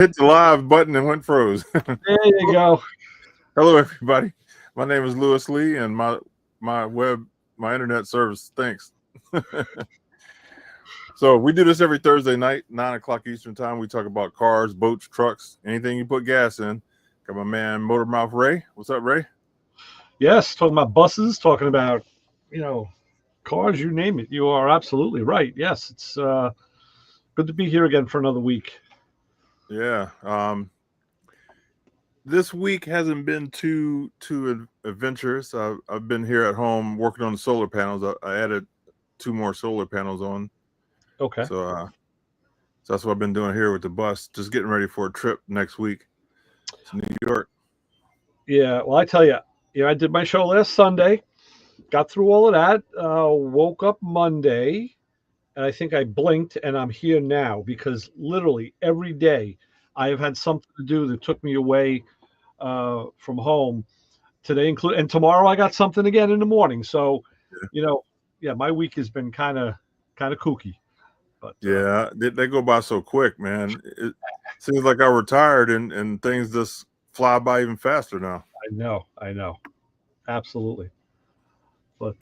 hit the live button and went froze. There you go. Hello, everybody. My name is Lewis Lee, and my internet service stinks. So we do this every Thursday night, 9 o'clock Eastern time. We talk about cars, boats, trucks, anything you put gas in. Got my man Motor Mouth Ray. What's up, Ray? Yes, talking about buses, talking about, cars, you name it. You are absolutely right. Yes, it's good to be here again for another week. Yeah. This week hasn't been too adventurous. I've been here at home working on the solar panels. I added 2 more solar panels on. Okay. So that's what I've been doing here with the bus. Just getting ready for a trip next week to New York. Yeah, well, I tell you, I did my show last Sunday, got through all of that, woke up Monday, and I think I blinked, and I'm here now because literally every day I have had something to do that took me away from home. Today and tomorrow I got something again in the morning. So, my week has been kind of kooky. But yeah, they go by so quick, man. It seems like I retired and things just fly by even faster now. I know, absolutely. But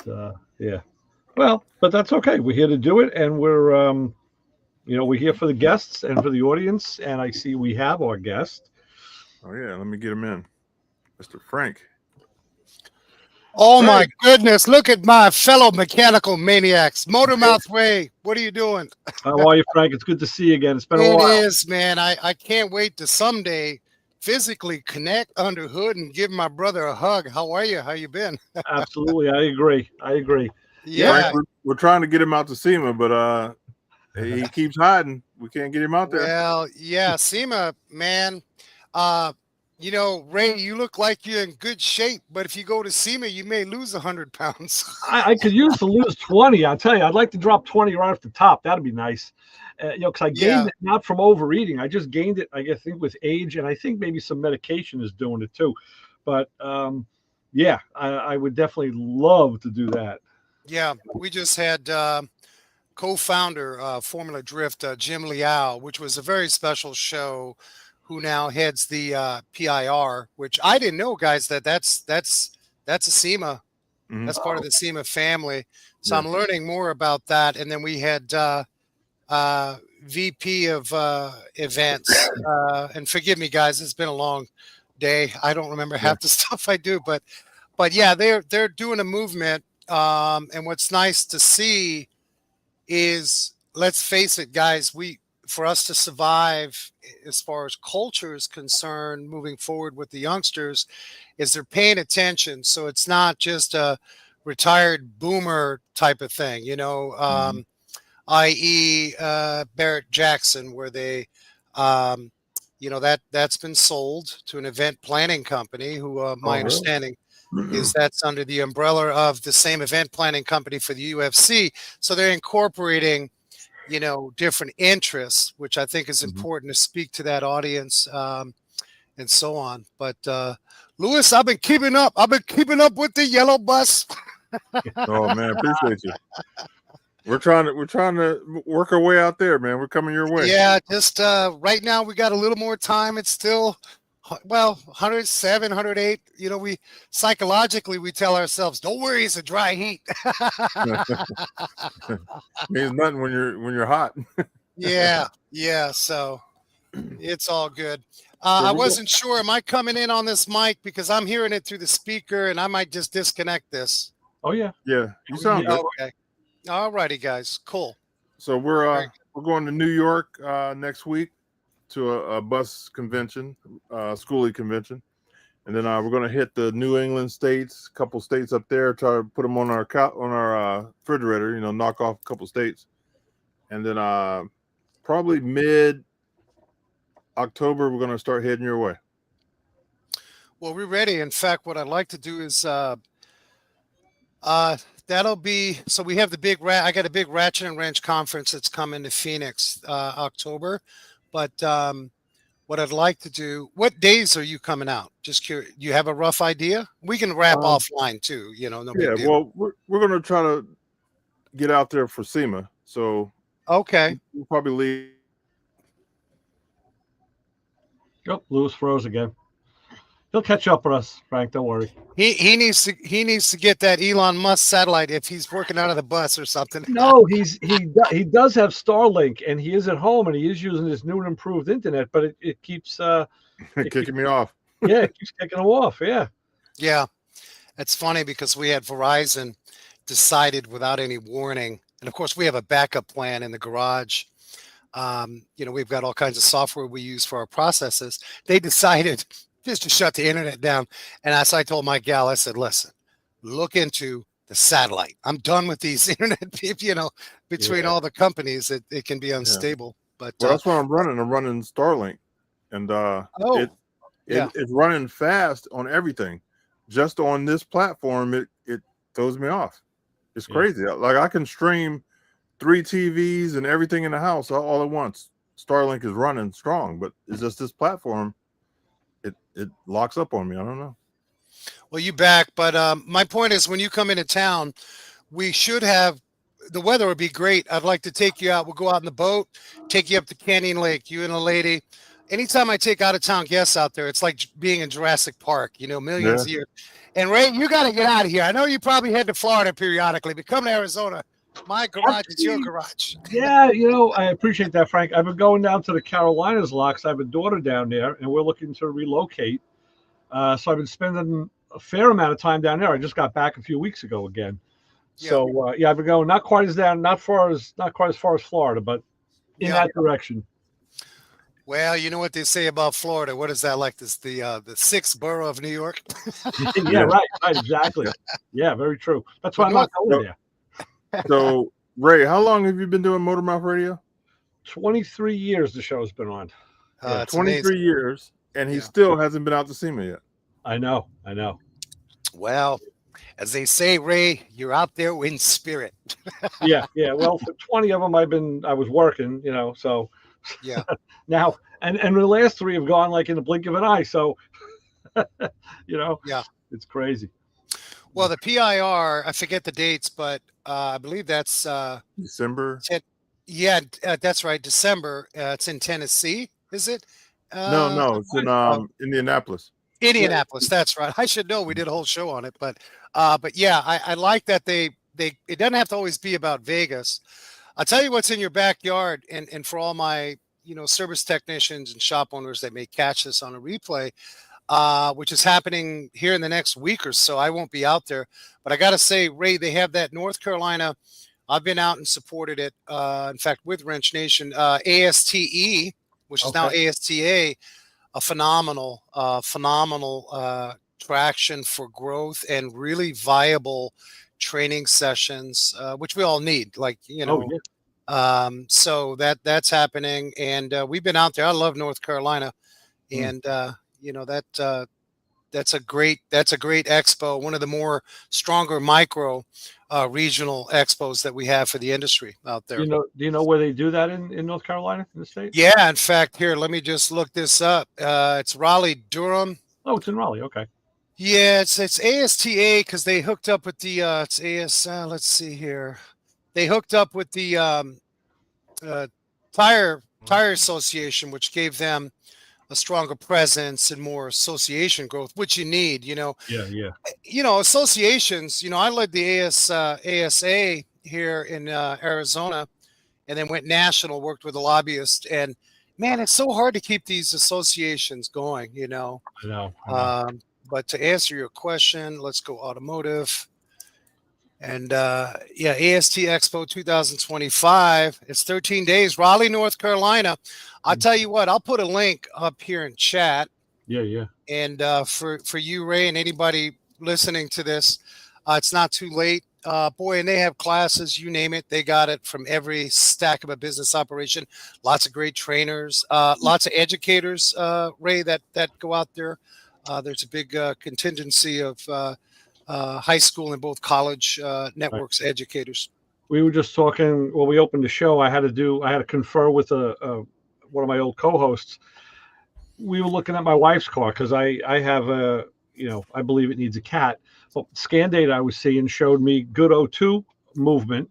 yeah, well, but that's okay. We're here to do it, and we're here for the guests and for the audience. And I see we have our guest. Oh yeah, let me get him in, Mr. Frank. Oh my goodness! Look at my fellow mechanical maniacs, Motor Mouth Ray. What are you doing? How are you, Frank? It's good to see you again. It's been a while. It is, man. I can't wait to someday physically connect under hood and give my brother a hug. How are you? How you been? Absolutely, I agree. Yeah, Frank, we're trying to get him out to SEMA, but he keeps hiding. We can't get him out there. Well, yeah, SEMA, man. Ray, you look like you're in good shape, but if you go to SEMA, you may lose 100 pounds. I could use to lose 20. I'll tell you, I'd like to drop 20 right off the top. That'd be nice. Because I gained it not from overeating. I just gained it, I think, with age, and I think maybe some medication is doing it too. But yeah, I would definitely love to do that. Yeah, we just had co-founder Formula Drift, Jim Liao, which was a very special show, who now heads the PIR, which I didn't know, guys, that's a SEMA. Mm-hmm. That's part of the SEMA family. So I'm learning more about that. And then we had VP of events. And forgive me, guys, it's been a long day. I don't remember half the stuff I do, but yeah, they're doing a movement. And what's nice to see is, let's face it, guys, for us to survive as far as culture is concerned, moving forward with the youngsters, is they're paying attention. So it's not just a retired boomer type of thing, i.e. Barrett Jackson, where they, that's been sold to an event planning company who, my understanding is that's under the umbrella of the same event planning company for the UFC. So they're incorporating different interests, which I think is important to speak to that audience, and so on. But Lewis, I've been keeping up with the yellow bus. Oh man, appreciate you. We're trying to work our way out there, man. We're coming your way. Yeah, just right now we got a little more time. It's still 107, 108. We psychologically we tell ourselves, don't worry, it's a dry heat. Means nothing when you're hot. Yeah. So it's all good. I wasn't sure. Am I coming in on this mic because I'm hearing it through the speaker, and I might just disconnect this? Oh yeah. Yeah, you sound good. Okay. All righty, guys. Cool. So we're going to New York next week to a bus convention, schoolie convention, and then we're going to hit the New England states, a couple states up there, try to put them on our refrigerator, knock off a couple states, and then probably mid-October we're going to start heading your way. Well, we're ready. In fact, what I'd like to do is that'll be, so we have I got a big Ratchet and Wrench conference that's coming to Phoenix October. But what I'd like to do, what days are you coming out? Just curious. You have a rough idea? We can wrap offline too, no big deal. Well, we're going to try to get out there for SEMA. So okay, we'll probably leave Oh, Lewis froze again. He'll catch up with us, Frank. Don't worry. He needs to get that Elon Musk satellite if he's working out of the bus or something. No, he does have Starlink, and he is at home, and he is using his new and improved internet, but it keeps kicking me off. Yeah, it keeps kicking him off. Yeah. Yeah, it's funny because we had Verizon decided without any warning, and of course we have a backup plan in the garage. We've got all kinds of software we use for our processes. They decided just to shut the internet down, and as I told my gal, I said, "Listen, look into the satellite. I'm done with these internet people. Between all the companies, it can be unstable." But well, that's what I'm running. I'm running Starlink, and it's running fast on everything. Just on this platform, it throws me off. It's crazy. Like I can stream 3 TVs and everything in the house all at once. Starlink is running strong, but it's just this platform. It locks up on me. I don't know. Well, you back, but my point is, when you come into town, we should have the weather would be great. I'd like to take you out. We'll go out in the boat, take you up to Canyon Lake, you and a lady. Anytime I take out of town guests out there, it's like being in Jurassic Park. Millions of years. And Ray, you got to get out of here. I know you probably head to Florida periodically, but come to Arizona. My garage is your garage. Yeah, I appreciate that, Frank. I've been going down to the Carolinas a lot because I have a daughter down there, and we're looking to relocate. So I've been spending a fair amount of time down there. I just got back a few weeks ago again. Yeah. So I've been going not quite as far as Florida, but in that direction. Well, you know what they say about Florida. What is that like? This the sixth borough of New York? Yeah, right, exactly. Yeah, very true. That's why I'm not going there. So, Ray, how long have you been doing Motormouth Radio? 23 years the show's been on. 23 amazing. years, and he still hasn't been out to see me yet. I know. Well, as they say, Ray, you're out there in spirit. Yeah. Well, for 20 of them, I was working, so yeah. Now, and the last 3 have gone like in the blink of an eye. So, yeah, it's crazy. Well, the PIR, I forget the dates, but I believe that's December. That's right. December. It's in Tennessee, is it? No, it's in Indianapolis. Indianapolis, that's right. I should know. We did a whole show on it, but yeah, I like that it doesn't have to always be about Vegas. I'll tell you what's in your backyard, and for all my service technicians and shop owners that may catch this on a replay, which is happening here in the next week or so. I won't be out there, but I got to say, Ray, they have that North Carolina. I've been out and supported it. In fact, with Wrench Nation, ASTE, which is now ASTA, a phenomenal traction for growth and really viable training sessions, which we all need. So that's happening, and we've been out there. I love North Carolina, and that's a great expo, one of the more stronger micro regional expos that we have for the industry out there. Do you know where they do that in North Carolina, in the state? Yeah, in fact, here, let me just look this up. It's Raleigh, Durham. Oh, it's in Raleigh. Okay. Yeah, it's ASTA because they hooked up with the it's AS. Let's see here. They hooked up with the Tire Association, which gave them a stronger presence and more association growth, which you need, Yeah. Associations, I led the ASA here in Arizona, and then went national, worked with a lobbyist, and man, it's so hard to keep these associations going, I know. But to answer your question, let's go automotive. And AST Expo 2025. It's 13 days, Raleigh, North Carolina. I'll tell you what, I'll put a link up here in chat. Yeah. And for you, Ray, and anybody listening to this, it's not too late. Boy, and they have classes, you name it. They got it from every stack of a business operation. Lots of great trainers, lots of educators, Ray, that go out there. There's a big contingency of high school and both college networks, educators. We were just talking when we opened the show. I had to confer with one of my old co-hosts. We were looking at my wife's car because I have I believe it needs a cat. Well, scan data I was seeing showed me good O2 movement.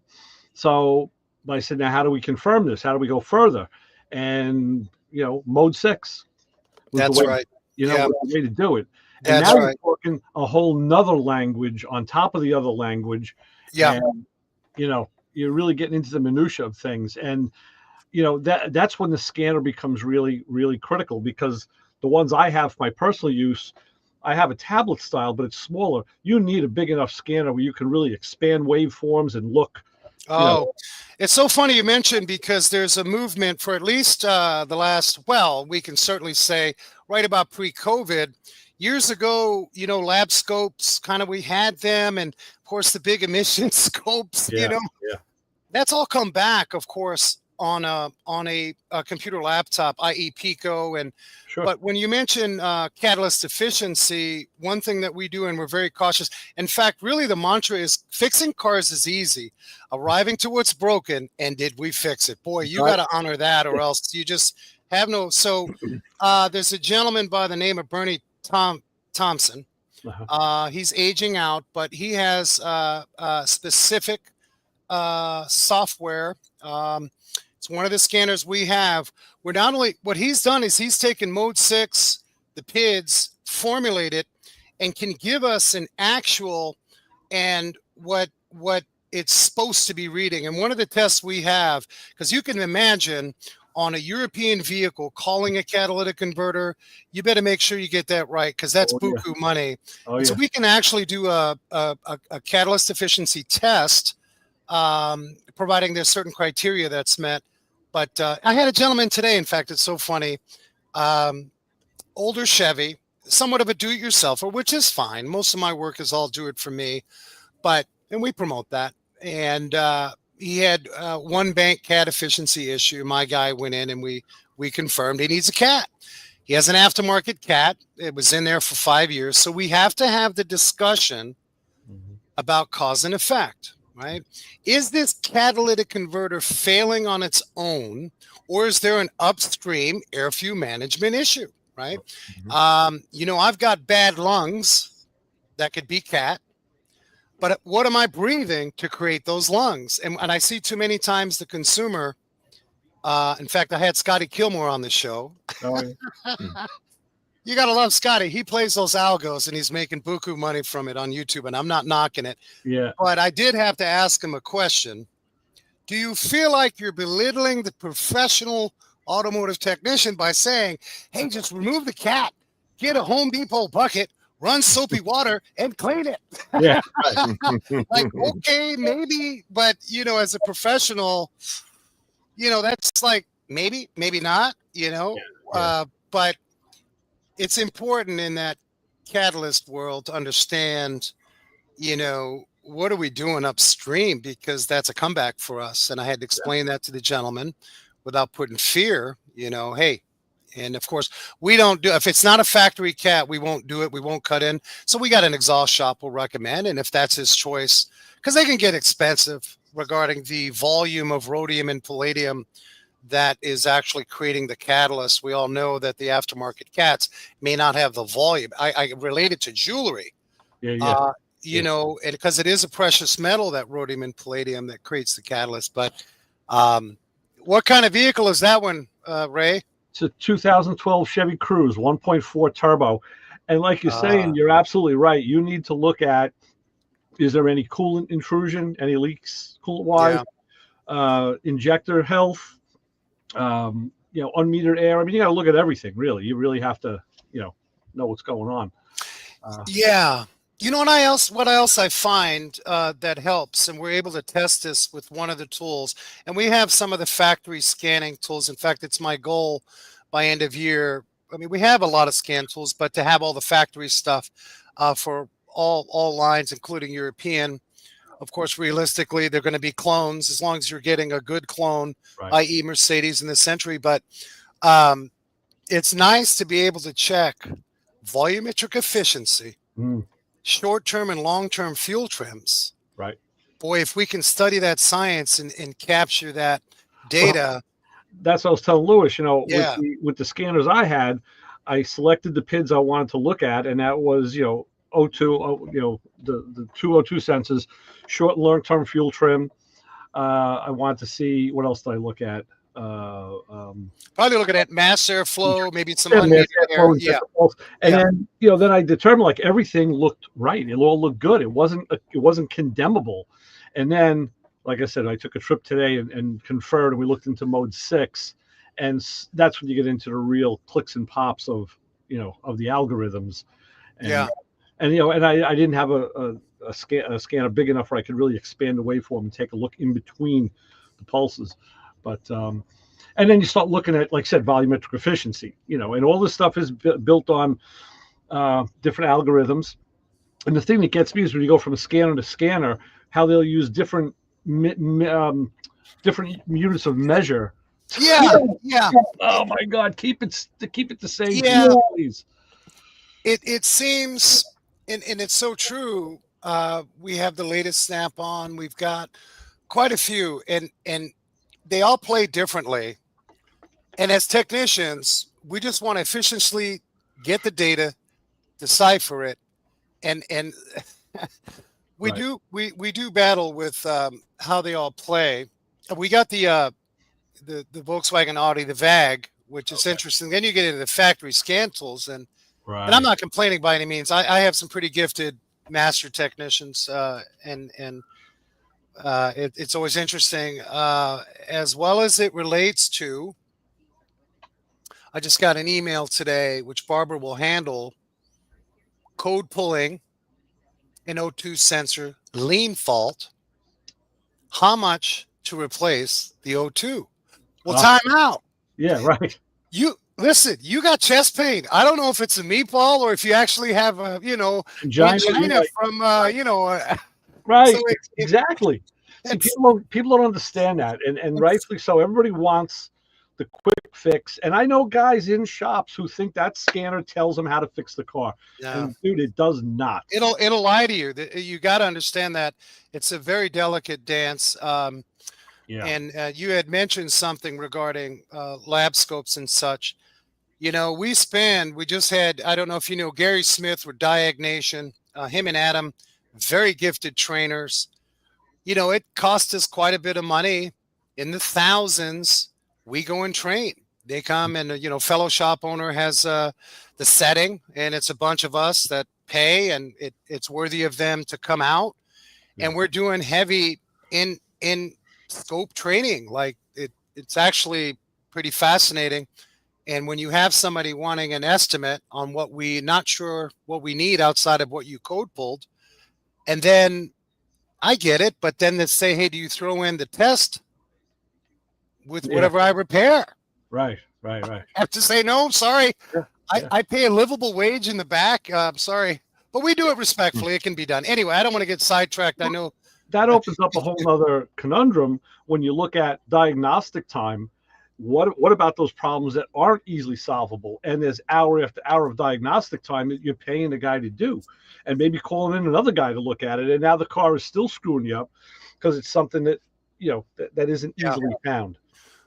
So I said, now how do we confirm this? How do we go further? And mode 6. was the That's way, right. the way to do it. And That's now right. you're talking a whole nother language on top of the other language. Yeah. And, you're really getting into the minutia of things. And, that's when the scanner becomes really, really critical, because the ones I have for my personal use, I have a tablet style, but it's smaller. You need a big enough scanner where you can really expand waveforms and look. Oh, it's so funny you mentioned, because there's a movement for at least the last, well, we can certainly say right about pre-COVID. Years ago, lab scopes, kind of, we had them, and of course the big emission scopes, Yeah. that's all come back, of course, on a computer laptop, i.e. Pico. And Sure. But when you mention catalyst efficiency, one thing that we do, and we're very cautious. In fact, really the mantra is fixing cars is easy. Arriving to what's broken, and did we fix it? Boy, you got to honor that, or else you just have no. So there's a gentleman by the name of Bernie Thompson. He's aging out, but he has specific software. It's one of the scanners we have. We're not only, what he's done is he's taken Mode 6, the PIDs, formulated, and can give us an actual and what it's supposed to be reading. And one of the tests we have, because you can imagine on a European vehicle calling a catalytic converter, you better make sure you get that right, because that's buku money. So we can actually do a catalyst efficiency test, providing there's certain criteria that's met. But I had a gentleman today, in fact, it's so funny, older Chevy, somewhat of a do-it-yourselfer, which is fine. Most of my work is all do it for me, and we promote that. And he had one bank cat efficiency issue. My guy went in and we confirmed he needs a cat. He has an aftermarket cat. It was in there for 5 years. So we have to have the discussion about cause and effect. Right? Is this catalytic converter failing on its own, or is there an upstream air fuel management issue? Right? I've got bad lungs. That could be cat. But what am I breathing to create those lungs? And I see too many times the consumer. In fact, I had Scotty Kilmore on the show. You got to love Scotty. He plays those algos, and he's making buku money from it on YouTube, and I'm not knocking it. Yeah. But I did have to ask him a question. Do you feel like you're belittling the professional automotive technician by saying, hey, just remove the cat, get a Home Depot bucket, run soapy water, and clean it? Yeah. Like, okay, maybe, but, as a professional, that's like, maybe not, but it's important in that catalyst world to understand, what are we doing upstream, because that's a comeback for us. And I had to explain that to the gentleman without putting fear, hey, and of course we don't do, if it's not a factory cat, we won't do it. We won't cut in. So we got an exhaust shop we'll recommend. And if that's his choice, because they can get expensive regarding the volume of rhodium and palladium that is actually creating the catalyst. We all know that the aftermarket cats may not have the volume. I relate it to jewelry, and because it is a precious metal, that rhodium and palladium that creates the catalyst. But what kind of vehicle is that one, Ray? It's a 2012 Chevy Cruze, 1.4 turbo. And like you're saying, you're absolutely right. You need to look at, is there any coolant intrusion, any leaks coolant-wise, injector health, unmetered air. I mean, you got to look at everything, really. You really have to, know what's going on. What else I find that helps, and we're able to test this with one of the tools, and we have some of the factory scanning tools. In fact, it's my goal by end of year. I mean, we have a lot of scan tools, but to have all the factory stuff for all lines, including European. Of course, realistically, they're going to be clones as long as you're getting a good clone, i.e. Mercedes and the Century. But it's nice to be able to check volumetric efficiency, short-term and long-term fuel trims. Right. Boy, if we can study that science and capture that data. That's what I was telling Lewis, with the scanners I had, I selected the PIDs I wanted to look at, and that was, O2, the 202 sensors, short and long-term fuel trim. I wanted to see, what else did I look at? Probably looking at mass airflow, maybe some yeah, unmetered air. and Yeah. then then I determined like everything looked right. It all looked good. It wasn't condemnable. And then, like I said, I took a trip today and conferred, and we looked into mode 6, and that's when you get into the real clicks and pops of the algorithms. And, and I didn't have a scanner big enough where I could really expand the waveform and take a look in between the pulses. But and then you start looking at, like I said, volumetric efficiency, and all this stuff is built on different algorithms. And the thing that gets me is when you go from a scanner to scanner, how they'll use different units of measure. Yeah. Oh my God, keep it the same. Yeah. Please. It seems, and it's so true. We have the latest Snap-on. We've got quite a few, and they all play differently. And as technicians, we just want to efficiently get the data, decipher it, and we do battle with how they all play. We got the Volkswagen Audi, the VAG, which is interesting. Then you get into the factory scan tools, and I'm not complaining by any means. I have some pretty gifted master technicians, and it's always interesting, as well as it relates to. I just got an email today, which Barbara will handle, code pulling, an O2 sensor, lean fault, how much to replace the O2. Well, time out. Yeah, right. You listen, you got chest pain. I don't know if it's a meatball or if you actually have a, angina from, Right. So exactly. See, people don't understand that. And rightfully so. Everybody wants the quick fix. And I know guys in shops who think that scanner tells them how to fix the car. Yeah. And dude, it does not. It'll lie to you. You got to understand that it's a very delicate dance. And you had mentioned something regarding lab scopes and such. We just had, I don't know if you know Gary Smith with Diagnation, him and Adam, very gifted trainers. It cost us quite a bit of money, in the thousands. We go and train. They come and, fellow shop owner has the setting, and it's a bunch of us that pay, and it's worthy of them to come out. Yeah. And we're doing heavy in scope training. Like it's actually pretty fascinating. And when you have somebody wanting an estimate on not sure what we need outside of what you code pulled, and then I get it, but then they say, hey, do you throw in the test with whatever I repair? Right. I have to say, no, sorry. Yeah. I pay a livable wage in the back. Sorry. But we do it respectfully. It can be done. Anyway, I don't want to get sidetracked. I know. That opens up a whole other conundrum when you look at diagnostic time. What about those problems that aren't easily solvable? And there's hour after hour of diagnostic time that you're paying the guy to do, and maybe calling in another guy to look at it. And now the car is still screwing you up because it's something that, that isn't easily found.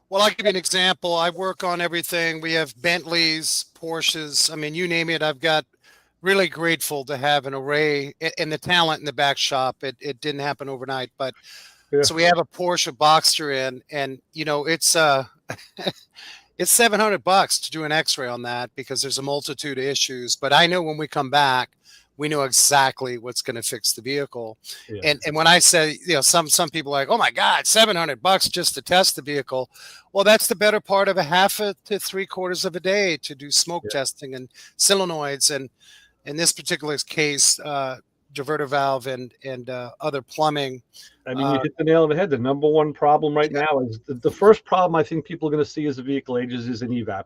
Well, I'll give you an example. I work on everything. We have Bentleys, Porsches. I mean, you name it. I've got really grateful to have an array and the talent in the back shop. It didn't happen overnight, but so we have a Porsche Boxster and it's it's $700 to do an X-ray on that because there's a multitude of issues. But I know when we come back, we know exactly what's going to fix the vehicle. Yeah. And when I say, some people are like, oh my God, $700 just to test the vehicle. Well, that's the better part of a half to 3/4 of a day to do smoke testing and solenoids. And in this particular case, diverter valve and other plumbing. I mean, you hit the nail on the head. The number one problem right now is the first problem I think people are going to see as the vehicle ages is an evap.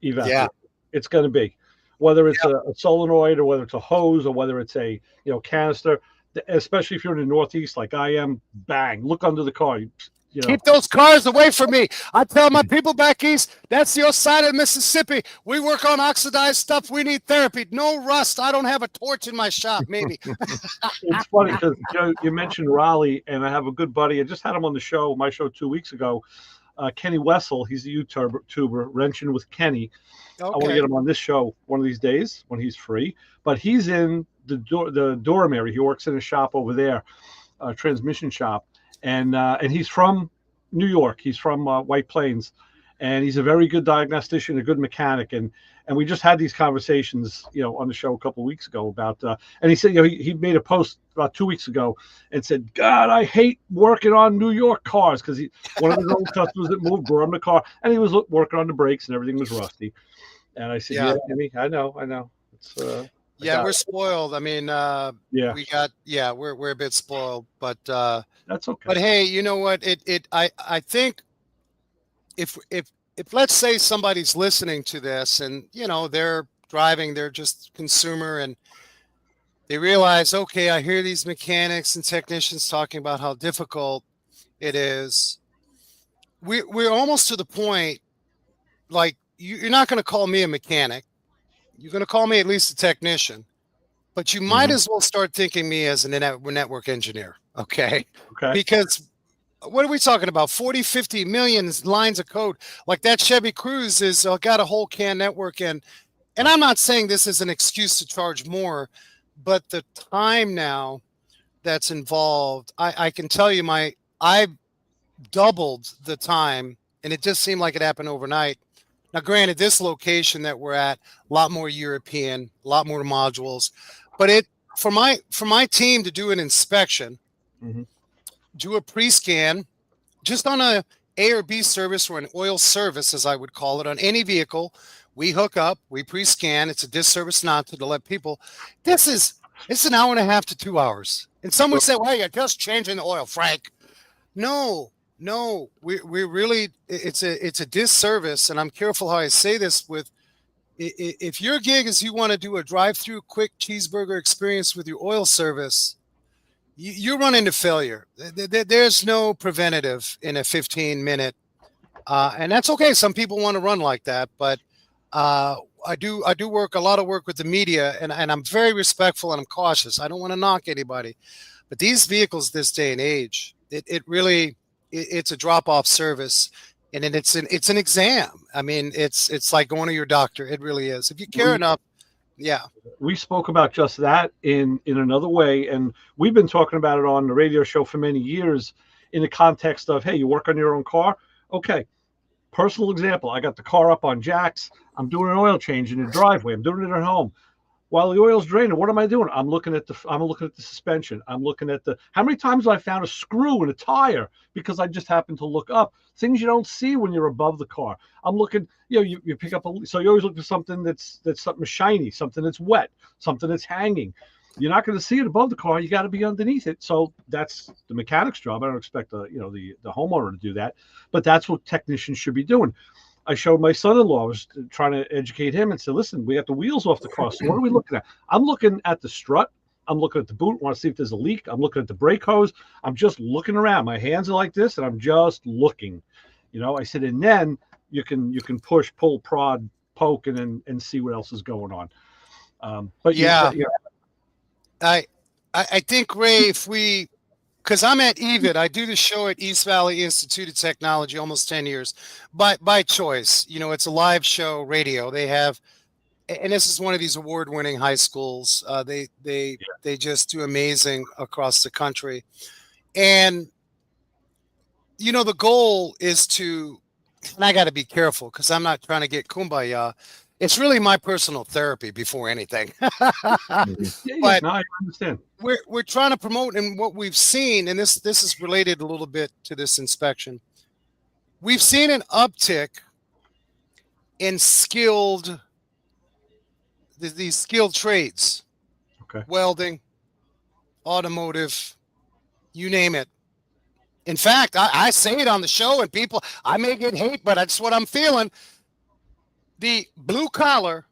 Yeah. It's going to be. Whether it's a solenoid or whether it's a hose or whether it's a canister, especially if you're in the Northeast like I am, bang, look under the car. Keep those cars away from me. I tell my people back east, that's your side of Mississippi. We work on oxidized stuff. We need therapy. No rust. I don't have a torch in my shop, maybe. It's funny because you mentioned Raleigh, and I have a good buddy. I just had him on my show 2 weeks ago. Kenny Wessel, he's a YouTuber, Wrenching with Kenny. Okay. I want to get him on this show one of these days when he's free. But he's in the Durham area. He works in a shop over there, a transmission shop, and he's from New York. He's from White Plains, and he's a very good diagnostician, a good mechanic, and we just had these conversations, on the show a couple of weeks ago about. And he said, he made a post about 2 weeks ago and said, "God, I hate working on New York cars," because one of his old customers that moved brought him the car, and he was working on the brakes and everything was rusty. And I said, "Yeah, Jimmy, I know. It's we're spoiled. I mean, we're a bit spoiled, but that's okay. But hey, you know what? I think if let's say somebody's listening to this and they're driving, they're just consumer, and they realize, okay, I hear these mechanics and technicians talking about how difficult it is. We're almost to the point, like you're not going to call me a mechanic. You're going to call me at least a technician, but you might as well start thinking me as a network engineer. Okay. Because what are we talking about? 40, 50 million lines of code. Like that Chevy Cruze is got a whole CAN network. And I'm not saying this is an excuse to charge more, but the time now that's involved, I can tell you I doubled the time, and it just seemed like it happened overnight. Now, granted, this location that we're at, a lot more European, a lot more modules, but for my team to do an inspection, do a pre-scan, just on a or B service or an oil service, as I would call it, on any vehicle, we hook up, we pre-scan. It's a disservice not to let people. It's an hour and a half to 2 hours. And some would say, well, you're just changing the oil, Frank. No, we really, it's a disservice, and I'm careful how I say this. With if your gig is you want to do a drive-through quick cheeseburger experience with your oil service, you run into failure. There's no preventative in a 15-minute, and that's okay. Some people want to run like that, but I do work a lot of work with the media, and I'm very respectful and I'm cautious. I don't want to knock anybody, but these vehicles this day and age, it really. It's a drop-off service, and then it's an exam. I mean, it's like going to your doctor. It really is. If you care enough, yeah. We spoke about just that in another way, and we've been talking about it on the radio show for many years in the context of, hey, you work on your own car? Okay. Personal example, I got the car up on jacks. I'm doing an oil change in the driveway. I'm doing it at home. While the oil's draining, what am I doing? I'm looking at the suspension. I'm looking at how many times have I found a screw in a tire because I just happened to look up. Things you don't see when you're above the car. I'm looking, you pick up so you always look for something that's something shiny, something that's wet, something that's hanging. You're not going to see it above the car. You got to be underneath it. So that's the mechanic's job. I don't expect the homeowner to do that, but that's what technicians should be doing. I showed my son-in-law, I was trying to educate him and said, listen, we got the wheels off the car. So what are we looking at? I'm looking at the strut. I'm looking at the boot. Want to see if there's a leak. I'm looking at the brake hose. I'm just looking around. My hands are like this, and I'm just looking. I said, and then you can push, pull, prod, poke, and see what else is going on. But I think, Ray, because I'm at EVIT, I do the show at East Valley Institute of Technology almost 10 years by choice. It's a live show radio. They have, and this is one of these award-winning high schools. They just do amazing across the country. And, the goal is to, and I got to be careful because I'm not trying to get kumbaya. It's really my personal therapy before anything. But no, I understand. We're trying to promote, and what we've seen, and this is related a little bit to this inspection. We've seen an uptick in these skilled trades. Okay. Welding, automotive, you name it. In fact, I say it on the show, and people, I may get hate, but that's what I'm feeling. The blue collar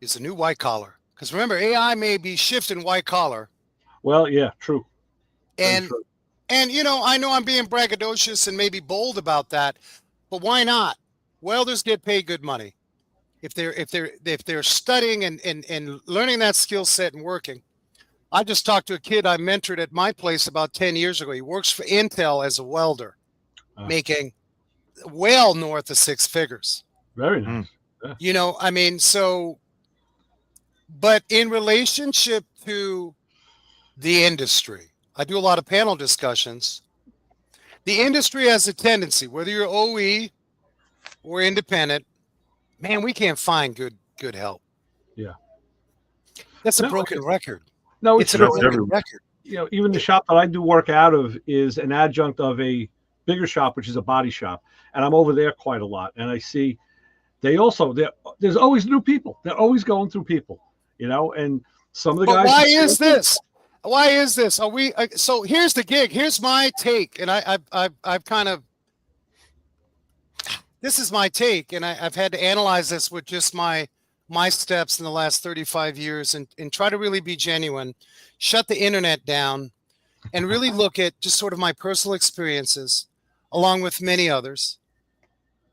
is the new white collar. Because remember, AI may be shifting white collar. Well, yeah, true. And I know I'm being braggadocious and maybe bold about that, but why not? Welders get paid good money if they're studying and learning that skill set and working. I just talked to a kid I mentored at my place about 10 years ago. He works for Intel as a welder, making well north of six figures. Very nice. Yeah. But in relationship to the industry, I do a lot of panel discussions. The industry has a tendency, whether you're OE or independent, man, we can't find good help. Yeah. That's a No, broken record. No, It's a true. broken everywhere. record. You know, even the shop that I do work out of is an adjunct of a bigger shop, which is a body shop, and I'm over there quite a lot. And I see they also there's always new people. They're always going through people, you know. And some of the But guys. why is this? Why is this? Are we? So here's the gig. Here's my take, and I've kind of. This is my take, and I've had to analyze this with just my steps in the last 35 years, and try to really be genuine, shut the internet down, and really look at just sort of my personal experiences, along with many others.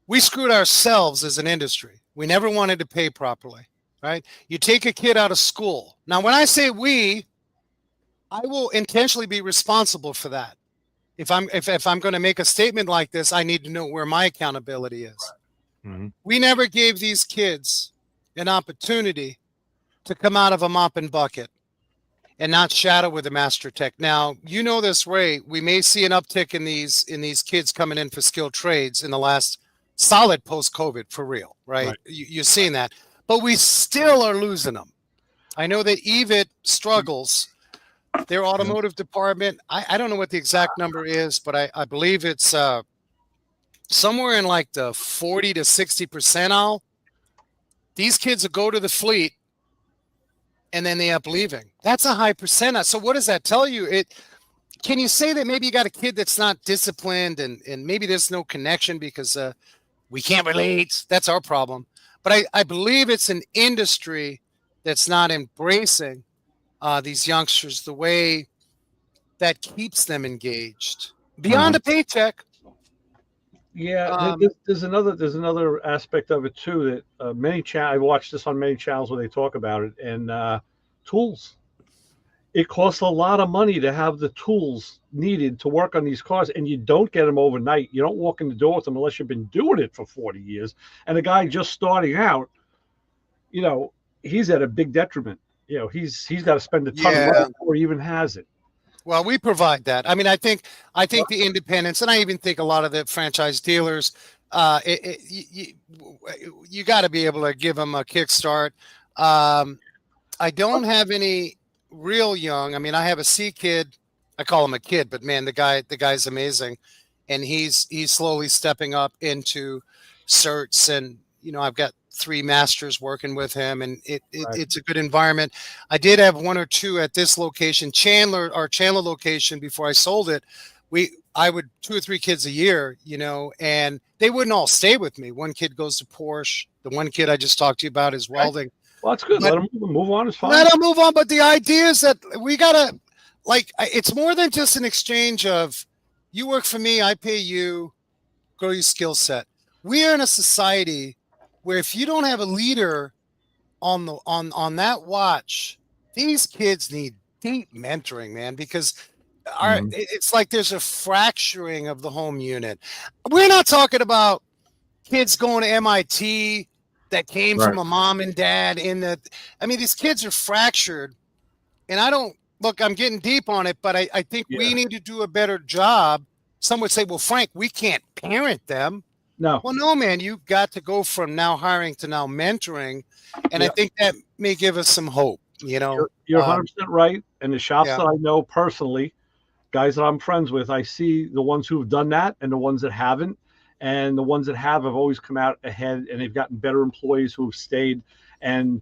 We screwed ourselves as an industry. We never wanted to pay properly, right? You take a kid out of school. Now, when I say we, I will intentionally be responsible for that. If I'm going to make a statement like this, I need to know where my accountability is. Mm-hmm. We never gave these kids an opportunity to come out of a mop and bucket and not shadow with a master tech. Now, you know this, Ray. We may see an uptick in these kids coming in for skilled trades in the last solid post-COVID, for real, right? You're seeing that, but we still are losing them. I know that EVIT struggles. Their automotive department, I don't know what the exact number is, but I believe it's somewhere in like the 40 to 60 percentile. These kids will go to the fleet and then they end up leaving. That's a high percentile. So what does that tell you? Can you say that maybe you got a kid that's not disciplined and maybe there's no connection because we can't relate? That's our problem. But I believe it's an industry that's not embracing these youngsters the way that keeps them engaged beyond a paycheck. Yeah, there's another aspect of it too that I watched this on many channels where they talk about it, and tools. It costs a lot of money to have the tools needed to work on these cars, and you don't get them overnight. You don't walk in the door with them unless you've been doing it for 40 years. And a guy just starting out, you know, he's at a big detriment. You know, he's got to spend a ton of money before he even has it. Well, we provide that. I mean, I think the independents, and I even think a lot of the franchise dealers, you got to be able to give them a kickstart. I don't have any real young. I mean, I have a C kid. I call him a kid, but man, the guy's amazing, and he's slowly stepping up into certs, and you know, I've got 3 masters working with him, and it's a good environment. I did have 1 or 2 at this location, our Chandler location, before I sold it. I would 2 or 3 kids a year, you know, and they wouldn't all stay with me. One kid goes to Porsche. The one kid I just talked to you about is welding. Well, that's good. Let them move on. It's fine. Let them move on. But the idea is that we gotta, like, it's more than just an exchange of you work for me, I pay you, grow your skill set. We are in a society where if you don't have a leader on that watch, these kids need deep mentoring, man, because it's like there's a fracturing of the home unit. We're not talking about kids going to MIT that came from a mom and dad I mean, these kids are fractured, and I'm getting deep on it, but I think we need to do a better job. Some would say, well, Frank, we can't parent them. No. Well, no, man, you've got to go from now hiring to now mentoring. And I think that may give us some hope, you know. You're 100% right. And the shops that I know personally, guys that I'm friends with, I see the ones who've done that and the ones that haven't. And the ones that have always come out ahead, and they've gotten better employees who have stayed. And,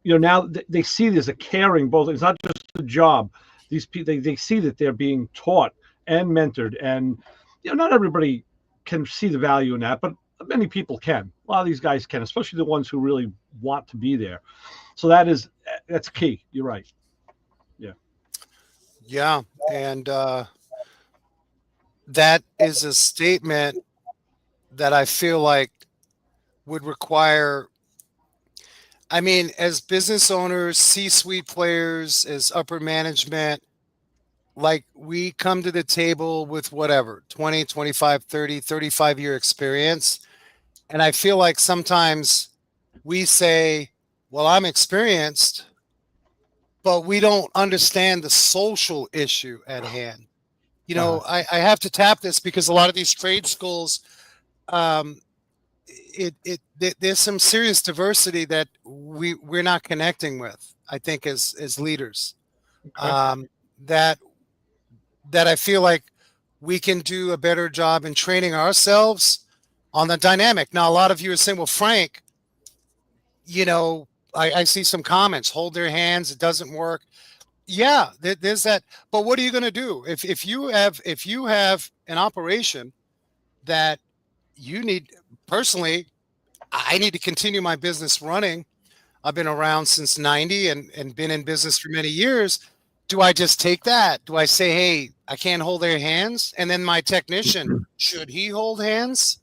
you know, now they see there's a caring, both. It's not just a job. These people, they see that they're being taught and mentored. And, you know, not everybody can see the value in that, but many people can. A lot of these guys can, especially the ones who really want to be there. So that's key. You're right. Yeah. And that is a statement that I feel like would require, I mean, as business owners, C-suite players, as upper management, like we come to the table with whatever, 20, 25, 30, 35-year experience. And I feel like sometimes we say, well, I'm experienced, but we don't understand the social issue at hand. You know, I have to tap this because a lot of these trade schools, um, there's some serious diversity that we're not connecting with. I think as leaders, Okay. that I feel like we can do a better job in training ourselves on the dynamic. Now, a lot of you are saying, "Well, Frank, you know, I see some comments. Hold their hands. It doesn't work." Yeah, there's that. But what are you going to do if you have an operation that you need personally? I need to continue my business running. I've been around since 90 and been in business for many years. Do I just take that? Do I say, hey, I can't hold their hands? And then my technician, should he hold hands?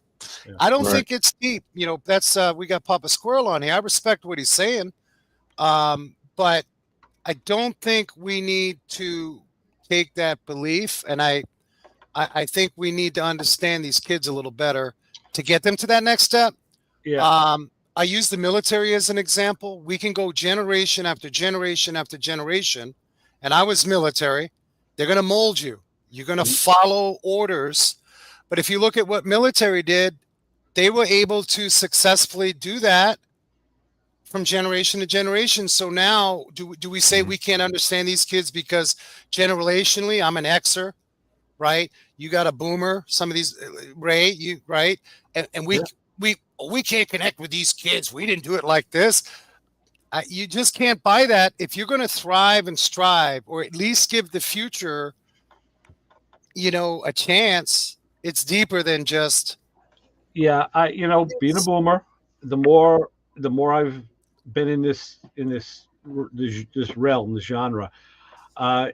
Yeah. I don't Right. think it's deep. You know, that's we got Papa Squirrel on here. I respect what he's saying. But I don't think we need to take that belief. And I think we need to understand these kids a little better to get them to that next step. Yeah. I use the military as an example. We can go generation after generation after generation. And I was military. They're going to mold you. You're going to follow orders. But if you look at what military did, they were able to successfully do that from generation to generation. So now do we say we can't understand these kids because generationally I'm an Xer, right? You got a boomer, some of these Ray, you right? And we can't connect with these kids. We didn't do it like this. You just can't buy that if you're going to thrive and strive, or at least give the future, a chance. It's deeper than just. Yeah, being a boomer, the more I've been in this realm, this genre, and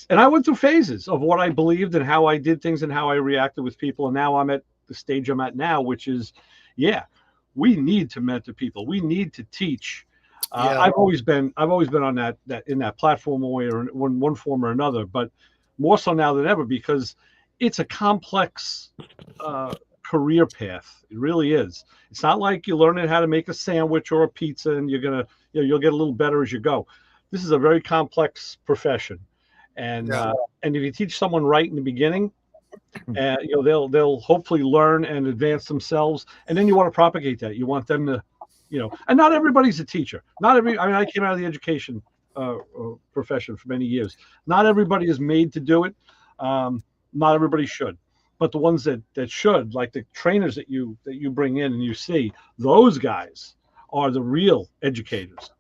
I went through phases of what I believed and how I did things and how I reacted with people, and now I'm at the stage I'm at now, which is, yeah, we need to mentor people, we need to teach. I've always been on that in that platform way or in one form or another, but more so now than ever because it's a complex career path. It really is. It's not like you're learning how to make a sandwich or a pizza and you're gonna, you'll get a little better as you go. This is a very complex profession, and if you teach someone right in the beginning, they'll hopefully learn and advance themselves, and then you want to propagate that. You want them to, and not everybody's a teacher. I mean, I came out of the education profession for many years. Not everybody is made to do it. Not everybody should. But the ones that should, like the trainers that you bring in and you see, those guys are the real educators,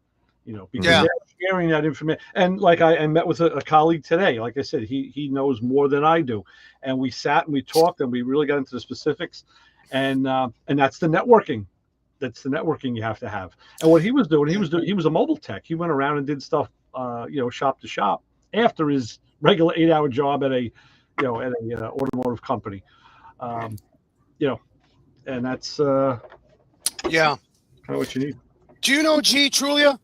because they're sharing that information. And like I met with a colleague today, like I said, he knows more than I do. And we sat and we talked and we really got into the specifics. And that's the networking. That's the networking you have to have. And what he was doing, he was a mobile tech. He went around and did stuff, shop to shop after his regular 8-hour job at a automotive company, and that's kind of what you need. Do you know G Trulia?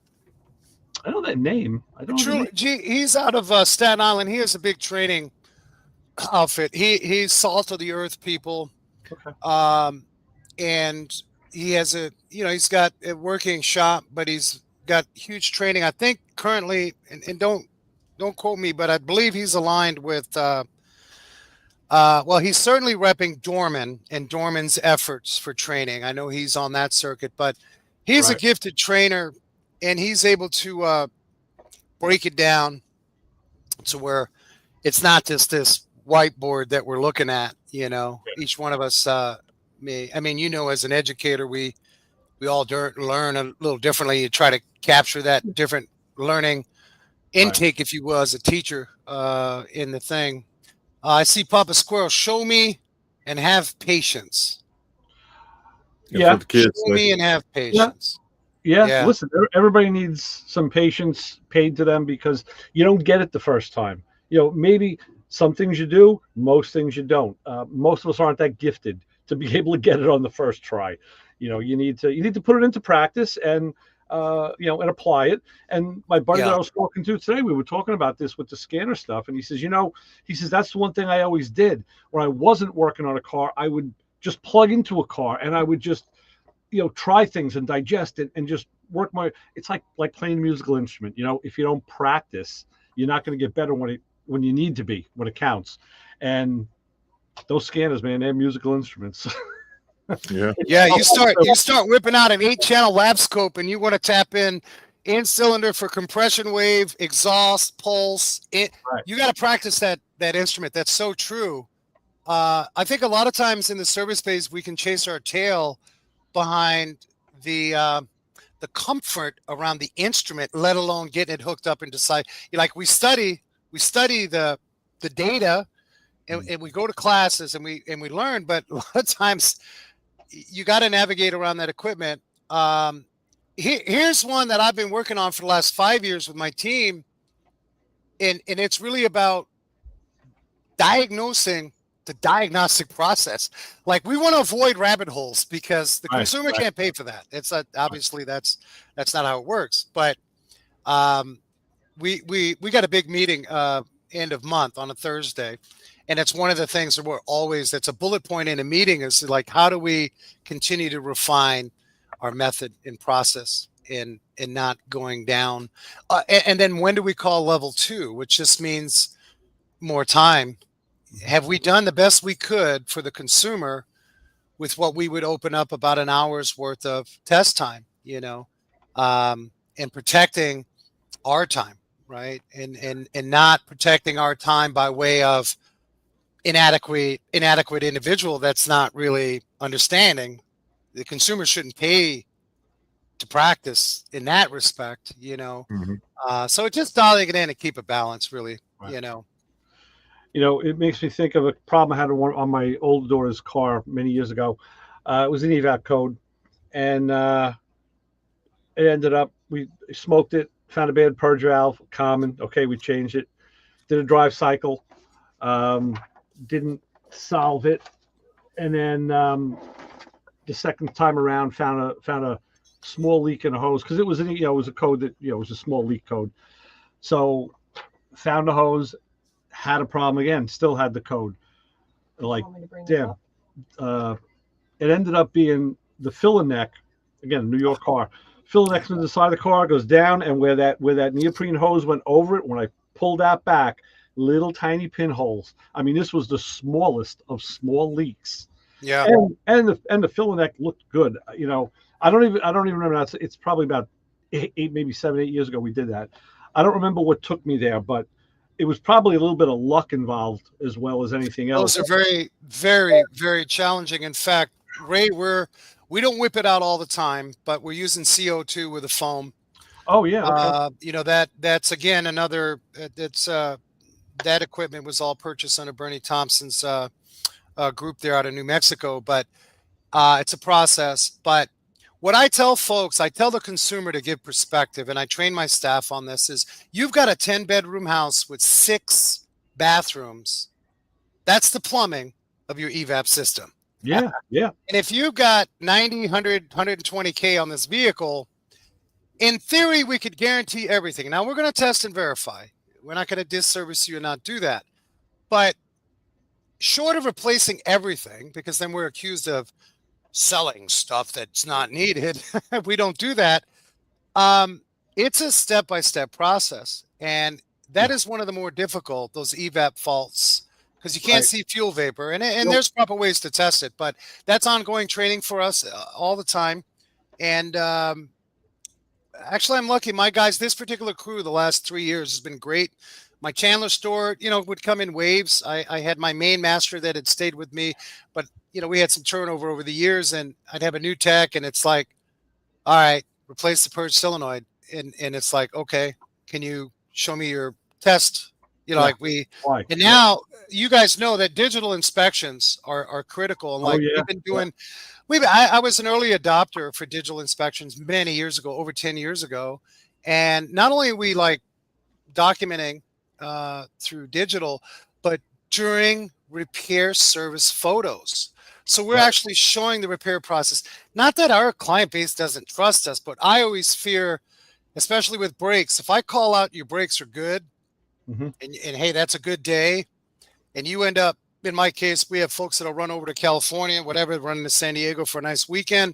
I know that name. I don't know. G, he's out of Staten Island. He has a big training outfit. He's salt of the earth people. Okay. And he has he's got a working shop, but he's got huge training. I think currently, and don't quote me, but I believe he's aligned with. Well, he's certainly repping Dorman and Dorman's efforts for training. I know he's on that circuit, but he's a gifted trainer, and he's able to break it down to where it's not just this whiteboard that we're looking at. Each one of us. As an educator, we all learn a little differently. You try to capture that different learning intake, if you will, as a teacher in the thing. I see Papa Squirrel. Show me and have patience. Yeah. Show me and have patience. Yeah. Listen, everybody needs some patience paid to them because you don't get it the first time. Maybe some things you do, most things you don't. Most of us aren't that gifted to be able to get it on the first try. You need to put it into practice and and apply it. And my buddy that I was talking to today, we were talking about this with the scanner stuff. And he says, that's the one thing I always did when I wasn't working on a car. I would just plug into a car and I would just, try things and digest it and just work it's like playing a musical instrument. If you don't practice, you're not going to get better when you need to be, when it counts. And those scanners, man, they're musical instruments. Yeah. Yeah, you start whipping out an 8-channel lab scope, and you want to tap in cylinder for compression wave, exhaust, pulse. Right. You got to practice that instrument. That's so true. I think a lot of times in the service phase, we can chase our tail behind the comfort around the instrument, let alone getting it hooked up and decide. Like we study the data, and we go to classes and we learn, but a lot of times you got to navigate around that equipment. Here's one that I've been working on for the last 5 years with my team, and it's really about diagnosing the diagnostic process. Like we want to avoid rabbit holes because the consumer can't pay for that. It's obviously that's not how it works. But we got a big meeting end of month on a Thursday, and it's one of the things that that's a bullet point in a meeting is like, how do we continue to refine our method and process and not going down? And then when do we call level 2, which just means more time? Have we done the best we could for the consumer with what we would open up about an hour's worth of test time, and protecting our time, right? And not protecting our time by way of inadequate individual that's not really understanding. The consumer shouldn't pay to practice in that respect, So it's just dialing it in and keep a balance, really, It makes me think of a problem I had on my old daughter's car many years ago. It was an evap code, and it ended up, we smoked it, found a bad purge valve, common. Okay, we changed it, did a drive cycle, didn't solve it, and then the second time around found a small leak in a hose because it was it was a code that it was a small leak code. So found a hose. Had a problem again, still had the code. Like, damn. It ended up being the filler neck, again, New York car. Filler neck to the side of the car goes down, and where that neoprene hose went over it, when I pulled that back, little tiny pinholes. I mean, this was the smallest of small leaks. Yeah. And the filler neck looked good. I don't even remember. It's probably about 7, 8 years ago we did that. I don't remember what took me there, but it was probably a little bit of luck involved as well as anything else. Those are very, very, very challenging. In fact, Ray, we don't whip it out all the time, but we're using CO2 with a foam. Oh yeah. Okay. That's again another. That equipment was all purchased under Bernie Thompson's group there out of New Mexico, but it's a process. But what I tell folks, I tell the consumer to give perspective, and I train my staff on this, is you've got a 10-bedroom house with 6 bathrooms. That's the plumbing of your evap system. Yeah, yeah. And if you've got 90, 100, 120K on this vehicle, in theory, we could guarantee everything. Now, we're going to test and verify. We're not going to disservice you and not do that. But short of replacing everything, because then we're accused of selling stuff that's not needed. We don't do that. It's a step-by-step process. And that is one of the more difficult, those evap faults, because you can't see fuel vapor. And there's proper ways to test it. But that's ongoing training for us all the time. And actually, I'm lucky. My guys, this particular crew, the last 3 years has been great. My Chandler store, would come in waves. I had my main master that had stayed with me, but we had some turnover over the years, and I'd have a new tech, and it's like, all right, replace the purge solenoid, and it's like, okay, can you show me your test? And now you guys know that digital inspections are critical. And we've been doing, I was an early adopter for digital inspections many years ago, over 10 years ago, and not only are we documenting through digital, but during repair service photos. So we're actually showing the repair process. Not that our client base doesn't trust us, but I always fear, especially with brakes, if I call out your brakes are good, and hey, that's a good day, and you end up, in my case, we have folks that'll run over to California, whatever, running to San Diego for a nice weekend,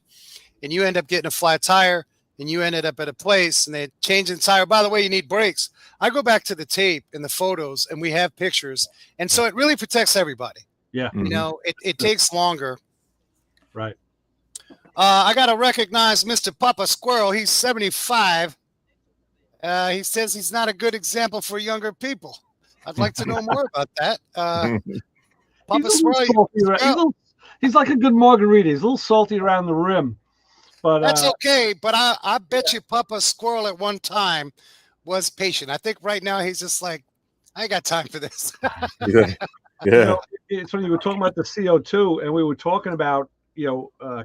and you end up getting a flat tire, and you ended up at a place and they changed the tire. By the way, you need brakes. I go back to the tape and the photos, and we have pictures. And so it really protects everybody. Yeah. You know, it takes longer. Right. I got to recognize Mr. Papa Squirrel. He's 75. He says he's not a good example for younger people. I'd like to know more about that. Papa Squirrel. He's like a good margarita. He's a little salty around the rim. But that's okay. But I bet you Papa Squirrel at one time was patient. I think right now he's just like, I ain't got time for this. Yeah. You know, it's when you were talking about the CO2 and we were talking about,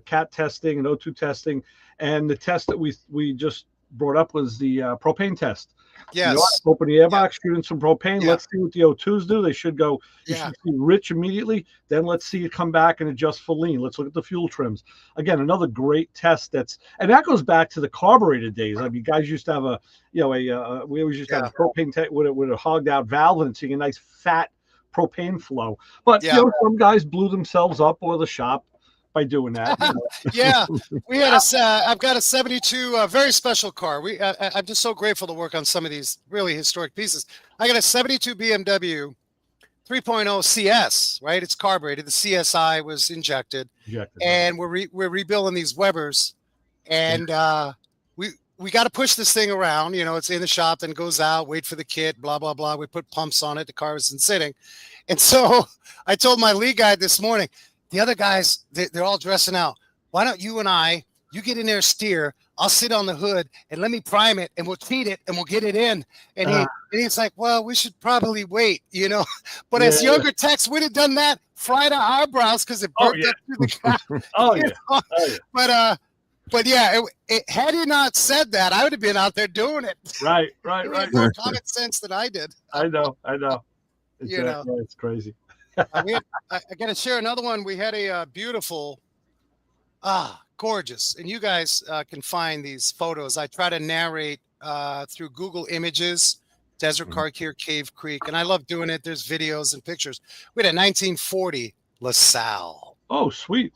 CAT testing and O2 testing, and the test that we just brought up was the propane test. Yes. Open the airbox, shoot in some propane. Yeah. Let's see what the O2s do. They should go. You Yeah. should see rich immediately. Then let's see it come back and adjust for lean. Let's look at the fuel trims. Again, another great test. And that goes back to the carburetor days. I mean, guys used to have we always used to have a propane tank with a hogged out valve and seeing a nice fat propane flow. But some guys blew themselves up or the shop by doing that. Yeah, we had I've got a 72 very special car. I'm just so grateful to work on some of these really historic pieces. I got a 72 BMW 3.0 CS, right? It's carbureted. The CSI was injected. And we're rebuilding these Webers, and we got to push this thing around. It's in the shop, then goes out, wait for the kit, blah blah blah. We put pumps on it. The car was sitting, and so I told my lead guy this morning. The other guys, they're all dressing out. Why don't you get in there, steer. I'll sit on the hood and let me prime it, and we'll cheat it, and we'll get it in. And he's like, well, we should probably wait, But as younger techs, we'd have done that, fried our eyebrows because it burnt up through the car. But yeah, had he not said that, I would have been out there doing it. Right. He had more common sense than I did. I know. It's crazy. I got to share another one. We had a beautiful, gorgeous, and you guys can find these photos. I try to narrate through Google Images, Desert Car Care, Cave Creek, and I love doing it. There's videos and pictures. We had a 1940 LaSalle. Oh, sweet.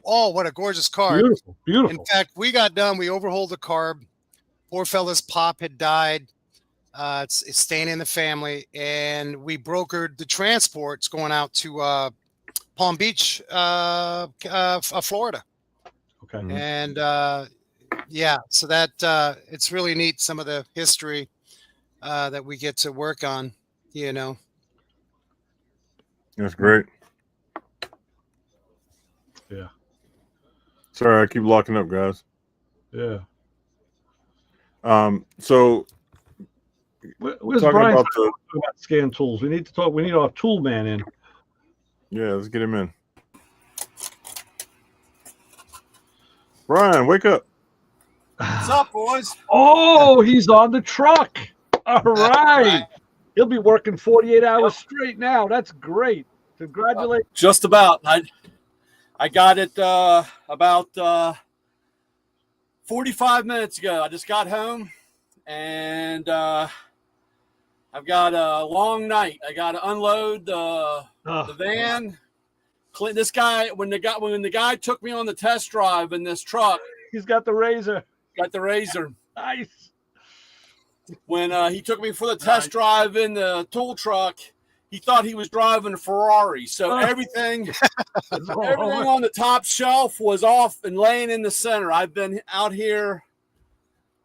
Oh, what a gorgeous car. Beautiful. In fact, we got done. We overhauled the carb. Poor fella's pop had died. It's staying in the family, and we brokered the transports going out to Palm Beach, Florida. Okay. And so that it's really neat, some of the history that we get to work on. That's great. Yeah. Sorry, I keep locking up, guys. Yeah. So. Where's Brian about scan tools? We need to talk. We need our tool man in. Yeah, let's get him in. Brian, wake up. What's up, boys? Oh, he's on the truck. All right. He'll be working 48 hours straight now. That's great. Congratulations. Just about. I got it about 45 minutes ago. I just got home, and I've got a long night. I got to unload the van. This guy, when the guy took me on the test drive in this truck, he's got the razor. Nice. When he took me for the test drive in the tool truck, he thought he was driving a Ferrari. So everything on the top shelf was off and laying in the center. I've been out here.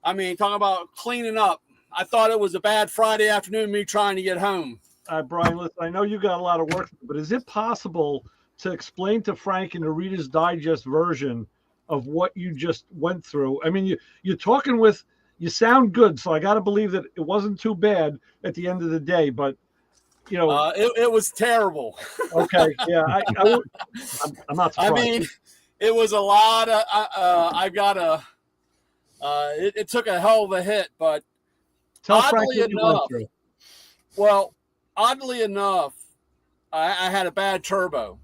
I mean, talking about cleaning up. I thought it was a bad Friday afternoon, me trying to get home. Brian, listen, I know you got a lot of work, but is it possible to explain to Frank in the Reader's Digest version of what you just went through? I mean, you're talking you sound good, so I got to believe that it wasn't too bad at the end of the day, but, it was terrible. Okay, yeah, I'm not surprised. I mean, it was a lot of, it took a hell of a hit, but oddly enough, I had a bad turbo.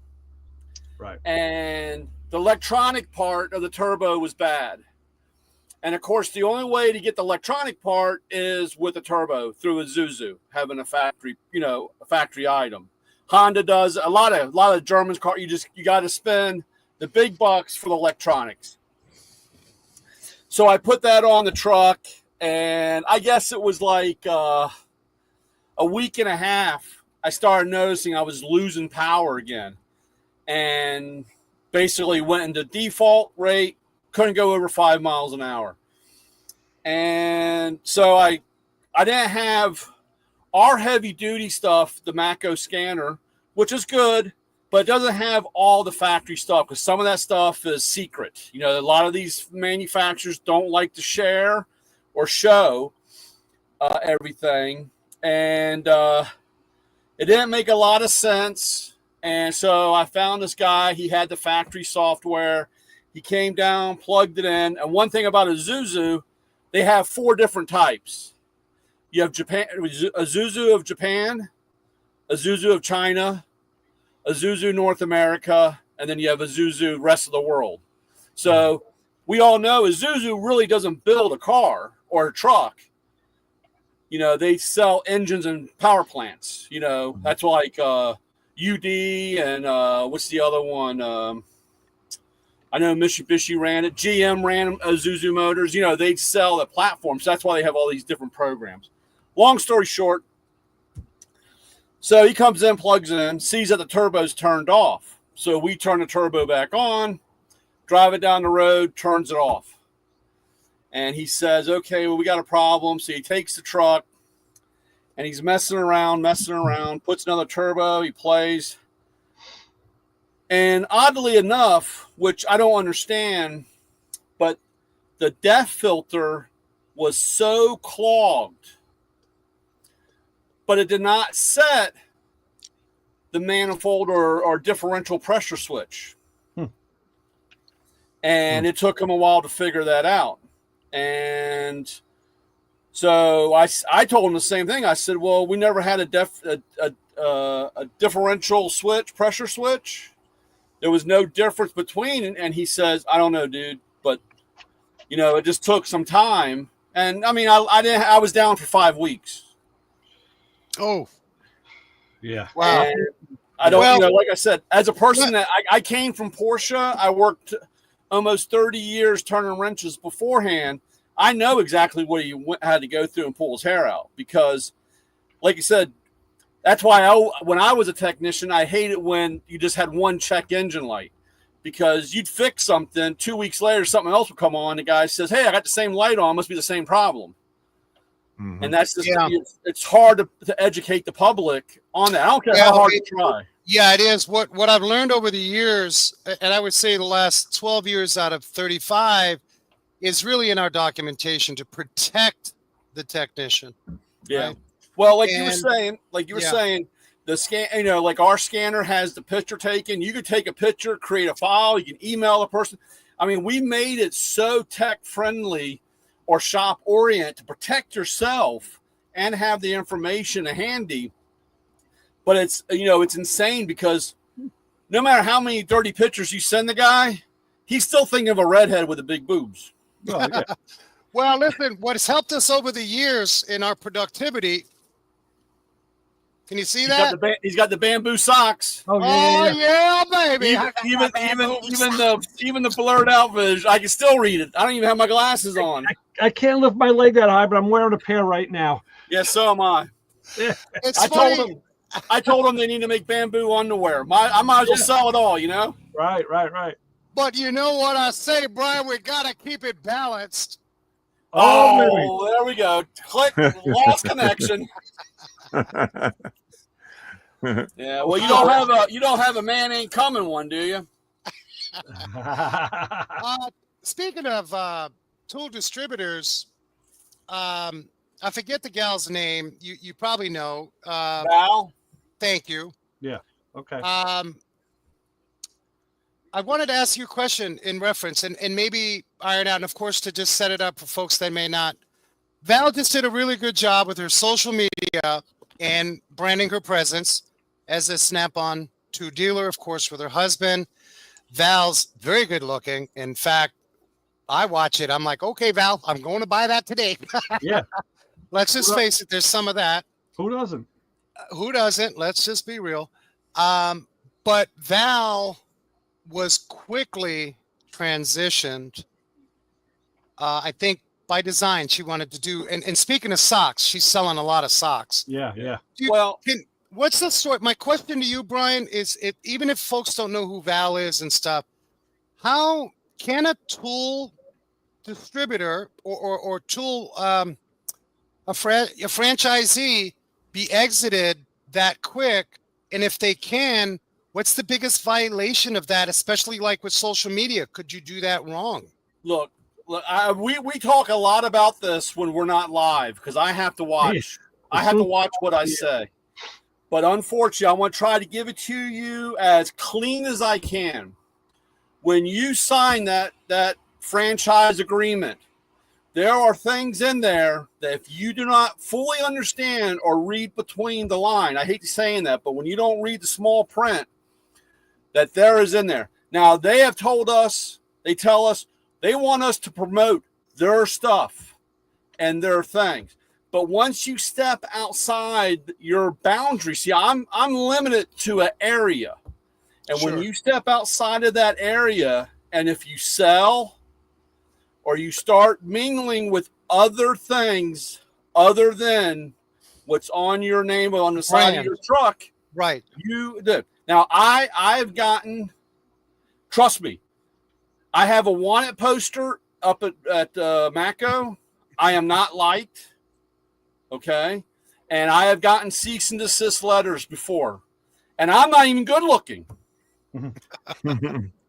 Right. And the electronic part of the turbo was bad. And of course, the only way to get the electronic part is with a turbo through a Zuzu, having a factory item. Honda does a lot of German cars. You got to spend the big bucks for the electronics. So I put that on the truck, and I guess it was like a week and a half. I started noticing I was losing power again, and basically went into default rate, couldn't go over 5 miles an hour. And so I didn't have our heavy duty stuff, the Mako scanner, which is good, but it doesn't have all the factory stuff because some of that stuff is secret. You know, a lot of these manufacturers don't like to share or show everything. And it didn't make a lot of sense. And so I found this guy. He had the factory software. He came down, plugged it in. And one thing about Isuzu, they have 4 different types. You have Isuzu of Japan, Isuzu of China, Isuzu North America, and then you have Isuzu rest of the world. So we all know Isuzu really doesn't build a car or a truck. You know, they sell engines and power plants. You know, that's like UD and what's the other one? I know Mitsubishi ran it. GM ran Isuzu Motors. You know, they sell the platform. So that's why they have all these different programs. Long story short, so he comes in, plugs in, sees that the turbo's turned off. So we turn the turbo back on, drive it down the road, turns it off. And he says, okay, well, we got a problem. So he takes the truck, and he's messing around, puts another turbo, he plays. And oddly enough, which I don't understand, but the DEF filter was so clogged, but it did not set the manifold or differential pressure switch. And it took him a while to figure that out. And so I told him the same thing. I said, well, we never had a differential switch, pressure switch. There was no difference between. And he says, I don't know, dude, but you know, it just took some time. And I mean, I was down for 5 weeks. Oh, yeah. Wow. And I don't, you know, like I said, as a person that I came from Porsche, I worked almost 30 years turning wrenches beforehand. I know exactly what he had to go through and pull his hair out because, like you said, that's why when I was a technician, I hated when you just had one check engine light because you'd fix something 2 weeks later, something else would come on. The guy says, hey, I got the same light on. Must be the same problem. And that's just, it's hard to educate the public on that. I don't care how hard you try. Yeah, it is. What I've learned over the years, and I would say the last 12 years out of 35, is really in our documentation to protect the technician. Yeah. Right? Well, you were saying, the scan, you know, like our scanner has the picture taken. You could take a picture, create a file, you can email a person. I mean, we made it so tech friendly or shop orient to protect yourself and have the information handy. But it's, you know, it's insane because no matter how many dirty pictures you send the guy, he's still thinking of a redhead with the big boobs. Oh, yeah. Well, listen, what has helped us over the years in our productivity. Can you see that? He's got the bamboo socks. Oh, yeah, baby. Even the blurred out vision, I can still read it. I don't even have my glasses on. I can't lift my leg that high, but I'm wearing a pair right now. Yes, so am I. It's funny. I told them they need to make bamboo underwear. I might as well sell it all, you know? Right. But you know what I say, Brian? We got to keep it balanced. Oh, there we go. Click, lost connection. Yeah, well, you don't have a man ain't coming one, do you? Speaking of tool distributors, I forget the gal's name. You probably know. Val? Thank you. Yeah. Okay. I wanted to ask you a question in reference and maybe iron out, and of course, to just set it up for folks that may not. Val just did a really good job with her social media and branding her presence as a Snap-on 2 dealer, of course, with her husband. Val's very good looking. In fact, I watch it. I'm like, okay, Val, I'm going to buy that today. Yeah. Let's just face it. There's some of that. Who doesn't? Who doesn't? Let's just be real. But Val was quickly transitioned I think by design she wanted to do. And speaking of socks, she's selling a lot of socks. Yeah. What's the story? My question to you, Brian, is even if folks don't know who Val is and stuff, how can a tool distributor or tool a franchisee be exited that quick? And if they can, what's the biggest violation of that, especially like with social media? Could you do that wrong? Look, we talk a lot about this when we're not live because I have to watch. I have to watch what I say. But unfortunately, I want to try to give it to you as clean as I can. When you sign that franchise agreement, there are things in there that if you do not fully understand or read between the line, I hate saying that, but when you don't read the small print, that there is in there. Now, they have told us, they tell us, they want us to promote their stuff and their things. But once you step outside your boundary, see, I'm limited to an area. And Sure. when you step outside of that area, and if you sell or you start mingling with other things other than what's on your name on the side of your truck, Right. you do. Now, I've gotten, trust me, I have a wanted poster up at Matco. I am not liked. Okay. And I have gotten cease and desist letters before. And I'm not even good looking.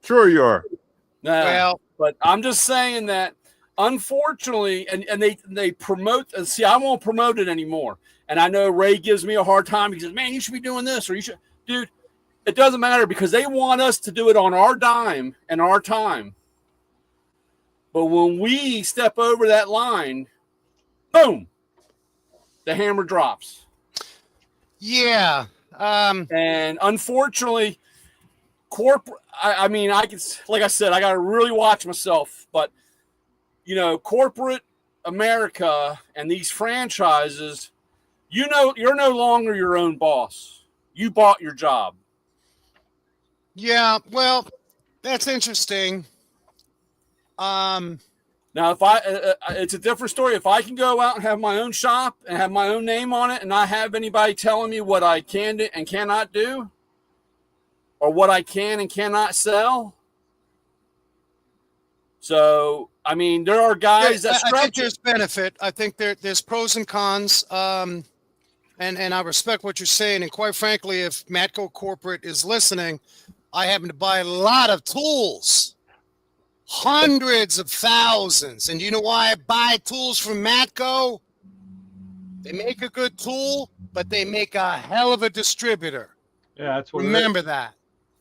Sure you are. Nah, Well, but I'm just saying that unfortunately, and they promote, see, I won't promote it anymore. And I know Ray gives me a hard time. He says, man, you should be doing this, or you should, dude, it doesn't matter because they want us to do it on our dime and our time. But when we step over that line, boom, the hammer drops. yeah. And unfortunately, corporate, I mean, I can, like I said, I got to really watch myself, but corporate America and these franchises, you're no longer your own boss. You bought your job. Yeah. Well, that's interesting. Now, if it's a different story. If I can go out and have my own shop and have my own name on it and not have anybody telling me what I can and cannot do or what I can and cannot sell. So, I mean, there are guys that stretch. I think there's benefit. I think there's pros and cons. And I respect what you're saying. And quite frankly, if Matco Corporate is listening, I happen to buy a lot of tools. Hundreds of thousands. And you know why I buy tools from Matco? They make a good tool, but they make a hell of a distributor. Yeah, that's what. Remember that.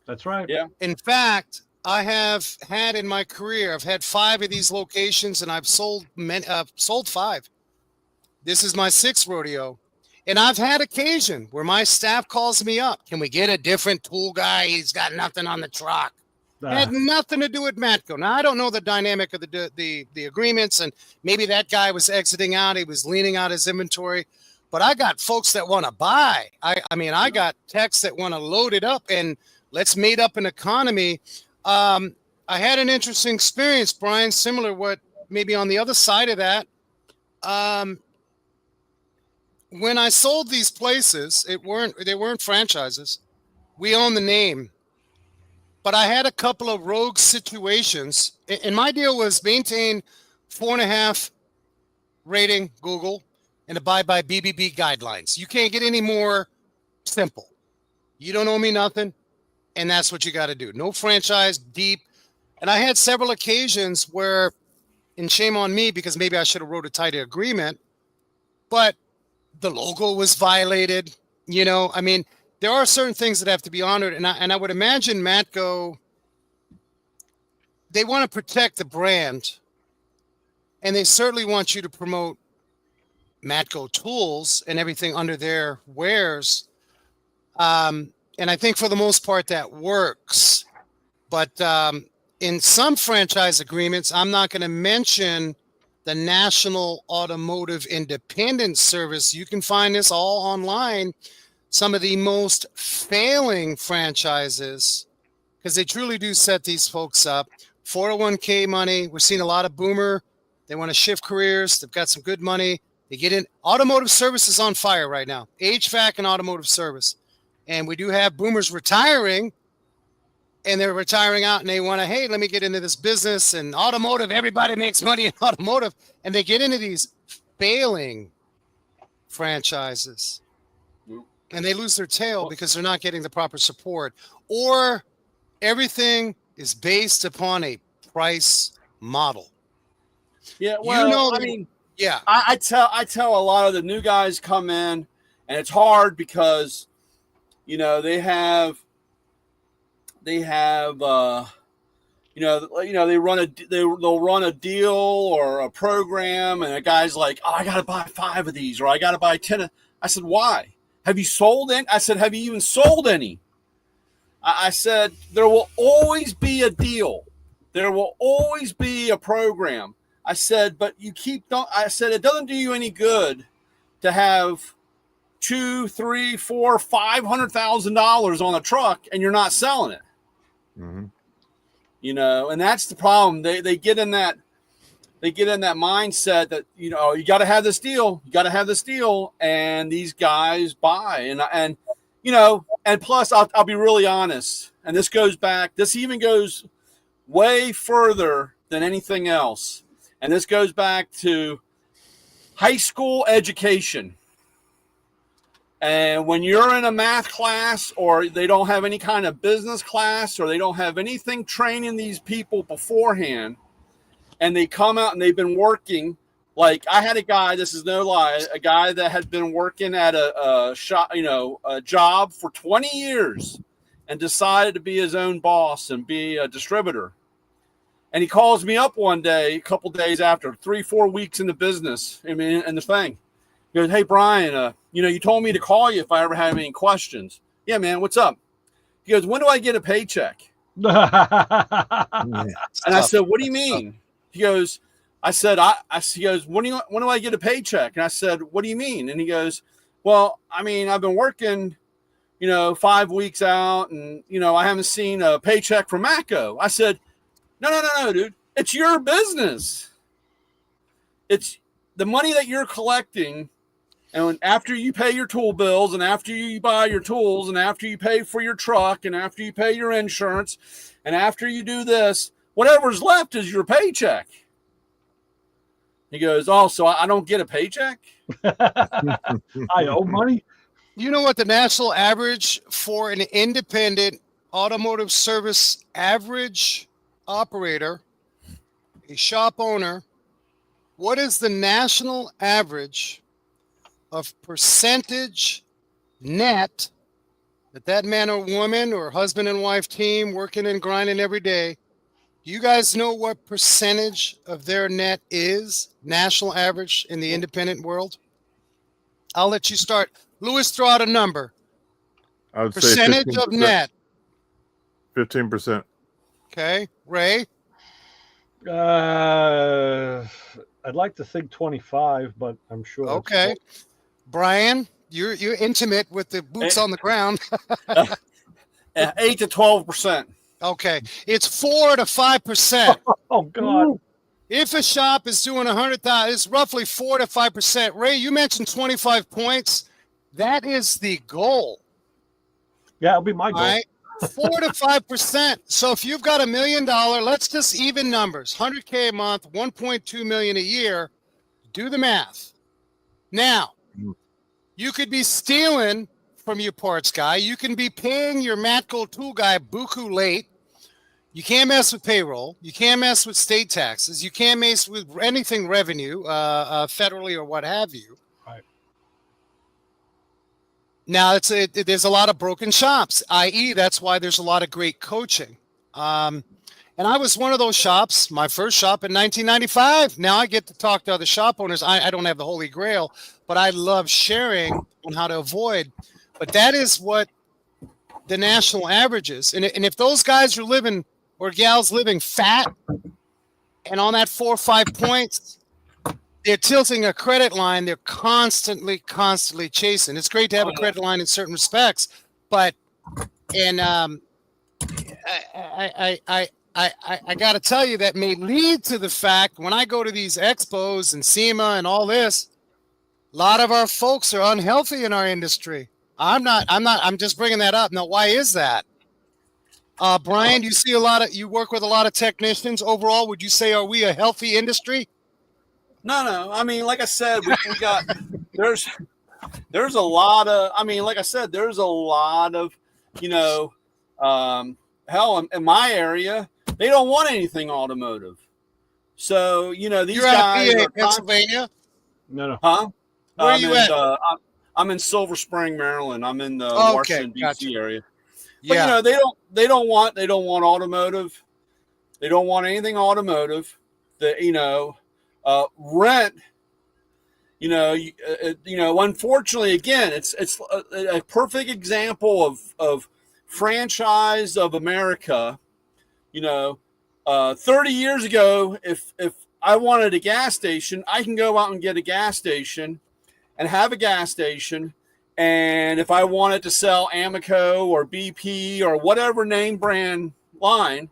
That's right. Yeah. In fact, I have had in my career, I've had 5 of these locations, and I've sold 5. This is my 6th rodeo. And I've had occasion where my staff calls me up. Can we get a different tool guy? He's got nothing on the truck. Had nothing to do with Matco. Now, I don't know the dynamic of the agreements, and maybe that guy was exiting out. He was leaning out his inventory. But I got folks that want to buy. I mean, I got techs that want to load it up, and let's made up an economy. I had an interesting experience, Brian, similar what maybe on the other side of that. When I sold these places, they weren't franchises. We own the name. But I had a couple of rogue situations, and my deal was maintain 4.5 rating Google and abide by BBB guidelines. You can't get any more simple. You don't owe me nothing, and that's what you got to do. No franchise, deep. And I had several occasions where, and shame on me because maybe I should have wrote a tighter agreement, but the logo was violated. I mean, there are certain things that have to be honored, and I would imagine Matco, they want to protect the brand, and they certainly want you to promote Matco tools and everything under their wares. And I think for the most part that works. But in some franchise agreements, I'm not going to mention the National Automotive Independent Service. You can find this all online. Some of the most failing franchises, because they truly do set these folks up. 401k money. We're seeing a lot of boomer They want to shift careers. They've got some good money. They get in. Automotive service is on fire right now. HVAC and automotive service. And we do have boomers retiring, and they're retiring out, and they want to, hey, let me get into this business. And automotive, everybody makes money in automotive. And they get into these failing franchises. And they lose their tail because they're not getting the proper support. Or everything is based upon a price model. Yeah, well, I mean, yeah, I tell a lot of the new guys come in, and it's hard because, you know, they have, they'll run a deal or a program, and a guy's like, oh, I got to buy 5 of these, or I got to buy 10. I said, why? Have you sold any? I said, have you even sold any? I said, there will always be a deal. There will always be a program. I said, but I said, it doesn't do you any good to have $200,000, $300,000, $400,000, $500,000 on a truck and you're not selling it. Mm-hmm. You know, and that's the problem. They get in that mindset that, you know, you got to have this deal. You got to have this deal. And these guys buy. And you know, and plus I'll be really honest. And this even goes way further than anything else. And this goes back to high school education. And when you're in a math class, or they don't have any kind of business class, or they don't have anything training these people beforehand, and they come out and they've been working, like I had a guy, this is no lie, a guy that had been working at a shop, you know, a job for 20 years and decided to be his own boss and be a distributor. And he calls me up one day, a couple days after, 3-4 weeks in the business, I mean, and the thing. He goes, hey, Brian, you know, you told me to call you if I ever have any questions. Yeah, man, what's up? He goes, when do I get a paycheck? And I said, what do you mean? He goes, he goes, when do I get a paycheck? And I said, what do you mean? And he goes, well, I mean, I've been working, you know, 5 weeks out, and, you know, I haven't seen a paycheck from Mako. I said, no, dude. It's your business. It's the money that you're collecting. And after you pay your tool bills, and after you buy your tools, and after you pay for your truck, and after you pay your insurance, and after you do this, whatever's left is your paycheck. He goes, oh, so I don't get a paycheck? I owe money? You know what the national average for an independent automotive service average operator, a shop owner, what is the national average of percentage net that man or woman or husband and wife team working and grinding every day? Do you guys know what percentage of their net is national average in the independent world? I'll let you start. Louis, throw out a number. I would percentage say 15%. of net. 15%. Okay. Ray? I'd like to think 25, but I'm sure. Okay. Brian, you're intimate with the boots on the ground. 8 to 12%. Okay. It's 4 to 5%. Oh, God. If a shop is doing 100,000, it's roughly 4 to 5%. Ray, you mentioned 25 points. That is the goal. Yeah, it'll be my goal. All right? 4 to 5%. So if you've got $1 million, let's just even numbers, 100K a month, 1.2 million a year. Do the math. Now, you could be stealing from your parts guy. You can be paying your Matco tool guy buku late. You can't mess with payroll. You can't mess with state taxes. You can't mess with anything revenue, federally or what have you. Right. Now, there's a lot of broken shops, i.e. that's why there's a lot of great coaching. And I was one of those shops, my first shop in 1995. Now I get to talk to other shop owners. I don't have the Holy Grail, but I love sharing on how to avoid. But that is what the national average is. And if those guys are living or gals living fat and on that 4 or 5 points, they're tilting a credit line. They're constantly chasing. It's great to have a credit line in certain respects, but I got to tell you that may lead to the fact when I go to these expos and SEMA and all this, a lot of our folks are unhealthy in our industry. I'm just bringing that up. Now, why is that? Brian, you work with a lot of technicians. Overall, would you say, are we a healthy industry? No. I mean, like I said, we got, there's a lot of, I mean, like I said, there's a lot of, hell, in my area, they don't want anything automotive. So, these You're guys out of are Pennsylvania? No. Huh? Where are you at? I'm in Silver Spring, Maryland. I'm in the Okay, Washington gotcha. D.C. area. But Yeah. they don't want automotive. They don't want anything automotive. Rent. Unfortunately, again, it's a perfect example of franchise of America. 30 years ago, if I wanted a gas station, I can go out and get a gas station and have a gas station. And if I wanted to sell Amoco or BP or whatever name brand line,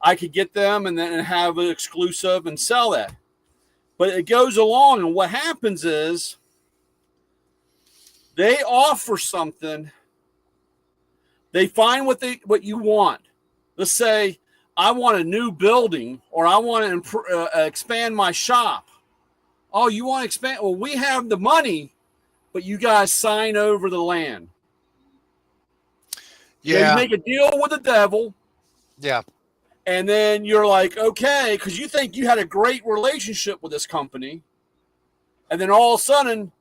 I could get them and then have an exclusive and sell that. But it goes along, and what happens is they offer something. They find what you want. Let's say I want a new building, or I want to expand my shop. Oh, you want to expand? Well, we have the money, but you guys sign over the land. Yeah. You make a deal with the devil. Yeah. And then you're like, okay, because you think you had a great relationship with this company. And then all of a sudden,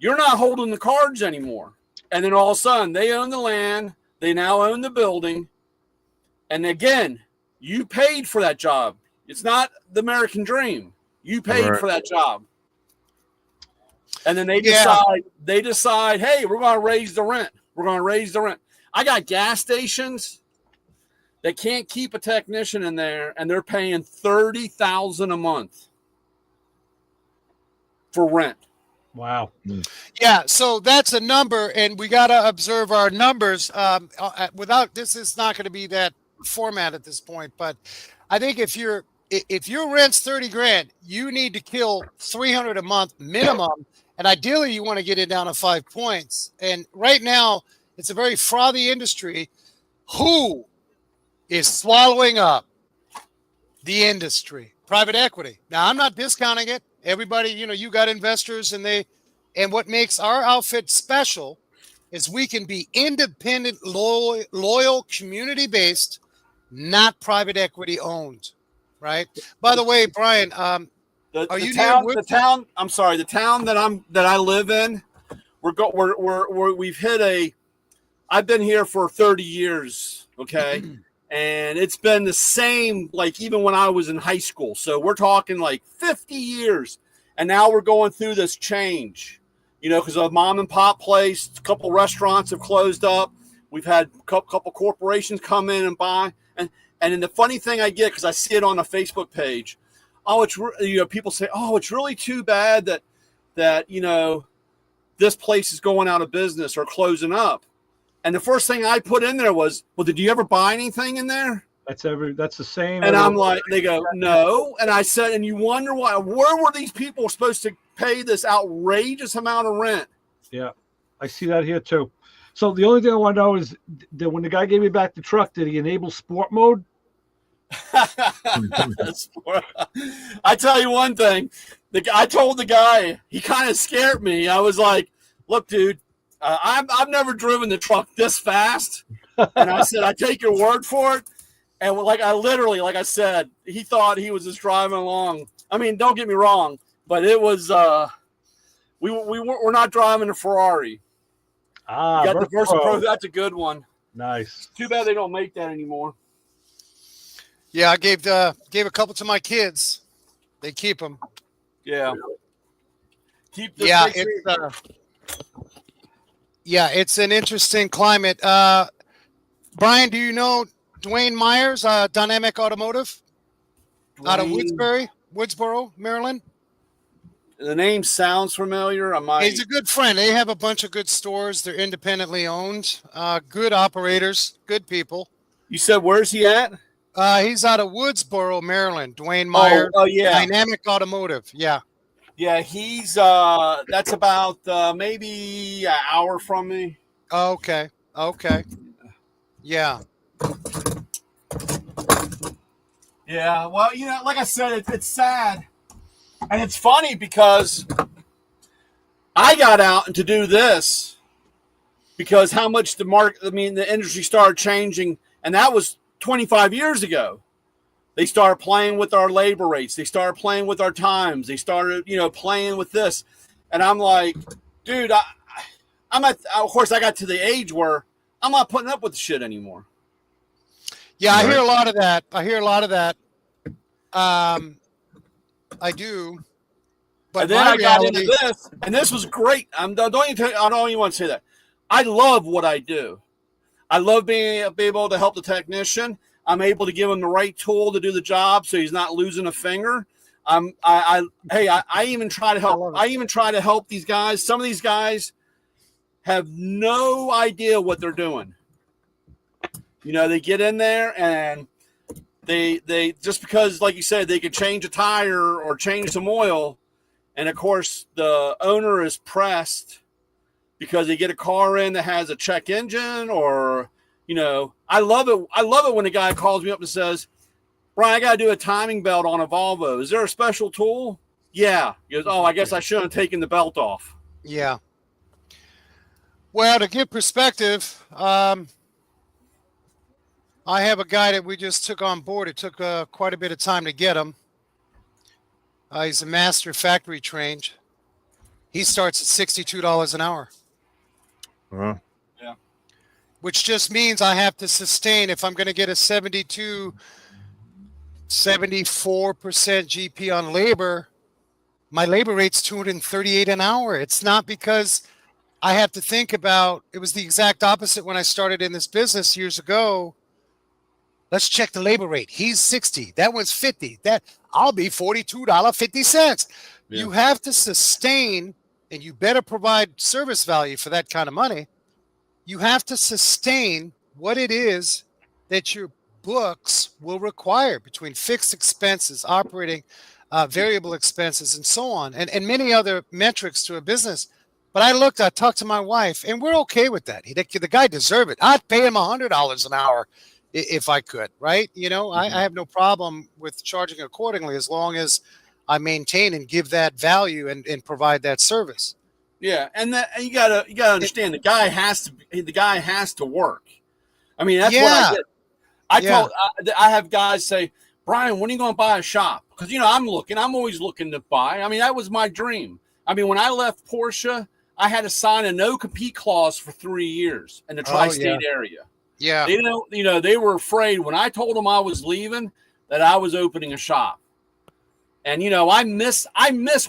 you're not holding the cards anymore. And then all of a sudden, they own the land. They now own the building. And again, you paid for that job. It's not the American dream. You paid for that job. And then they decide, hey, we're going to raise the rent. We're going to raise the rent. I got gas stations that can't keep a technician in there, and they're paying $30,000 a month for rent. Wow. Yeah, so that's a number, and we got to observe our numbers. Without this, is not going to be that format at this point. But I think if your rent's $30,000, you need to kill $300 a month minimum, and ideally you want to get it down to 5 points. And right now, it's a very frothy industry. Who is swallowing up the industry? Private equity. Now, I'm not discounting it. Everybody, you got investors, and what makes our outfit special is we can be independent, loyal, community-based, not private equity owned, right? By the way, Brian, the town that I live in, we've hit I've been here for 30 years, okay? And it's been the same, like even when I was in high school. So we're talking like 50 years. And now we're going through this change, because a mom and pop place, a couple restaurants have closed up. We've had a couple corporations come in and buy. And then the funny thing I get, because I see it on a Facebook page, people say, oh, it's really too bad that this place is going out of business or closing up. And the first thing I put in there was, well, did you ever buy anything in there? That's the same. And I'm like, they go, no. And I said, and you wonder why, where were these people supposed to pay this outrageous amount of rent? Yeah, I see that here too. So the only thing I want to know is that when the guy gave me back the truck, did he enable sport mode? I tell you one thing, I told the guy, he kind of scared me. I was like, look, dude, I've never driven the truck this fast. And I said, I take your word for it. And like I said, he thought he was just driving along. I mean, don't get me wrong, but it was, we're not driving a Ferrari. You got the Versa Pro. That's a good one. Nice. Too bad they don't make that anymore. Yeah, I gave a couple to my kids. They keep them. Yeah. Keep the it's an interesting climate. Brian, do you know Dwayne Myers, Dynamic Automotive, out of Woodsboro, Maryland? The name sounds familiar. He's a good friend. They have a bunch of good stores. They're independently owned. Good operators, good people. You said, where's he at? He's out of Woodsboro, Maryland. Dwayne Meyer. Oh, yeah. Dynamic Automotive. Yeah. Yeah, he's that's about maybe an hour from me. Okay. Okay. Yeah. Yeah, well, like I said, it's sad. And it's funny because I got out to do this because how much the industry started changing, and that was 25 years ago. They started playing with our labor rates. They started playing with our times. They started, playing with this. And I'm like, dude, of course, I got to the age where I'm not putting up with the shit anymore. Yeah, I hear a lot of that. I do. But and then I got into this, and this was great. I don't even want to say that. I love what I do. I love being able to help the technician. I'm able to give him the right tool to do the job, so he's not losing a finger. I even try to help. I even try to help these guys. Some of these guys have no idea what they're doing. They get in there and they just because, like you said, they could change a tire or change some oil, and of course the owner is pressed because they get a car in that has a check engine or. I love it. I love it when a guy calls me up and says, Brian, I got to do a timing belt on a Volvo. Is there a special tool? Yeah. He goes, oh, I guess I shouldn't have taken the belt off. Yeah. Well, to give perspective, I have a guy that we just took on board. It took quite a bit of time to get him. He's a master factory trained. He starts at $62 an hour. Uh-huh. Which just means I have to sustain, if I'm going to get a 74% GP on labor, my labor rate's $238 an hour. It's not because I have to think about, it was the exact opposite when I started in this business years ago. Let's check the labor rate. He's 60. That one's 50. I'll be $42.50. Yeah. You have to sustain, and you better provide service value for that kind of money. You have to sustain what it is that your books will require between fixed expenses, operating, variable expenses, and so on, and many other metrics to a business. But I talked to my wife, and we're okay with that. The guy deserved it. I'd pay him $100 an hour if I could, right? I have no problem with charging accordingly as long as I maintain and give that value and provide that service. Yeah, and you gotta understand the guy has to work. I mean, that's what I get. I have guys say, Brian, when are you going to buy a shop? Because I'm always looking to buy. I mean, that was my dream. I mean, when I left Porsche, I had to sign a no compete clause for 3 years in the tri-state area. Yeah, they were afraid when I told them I was leaving that I was opening a shop. And I miss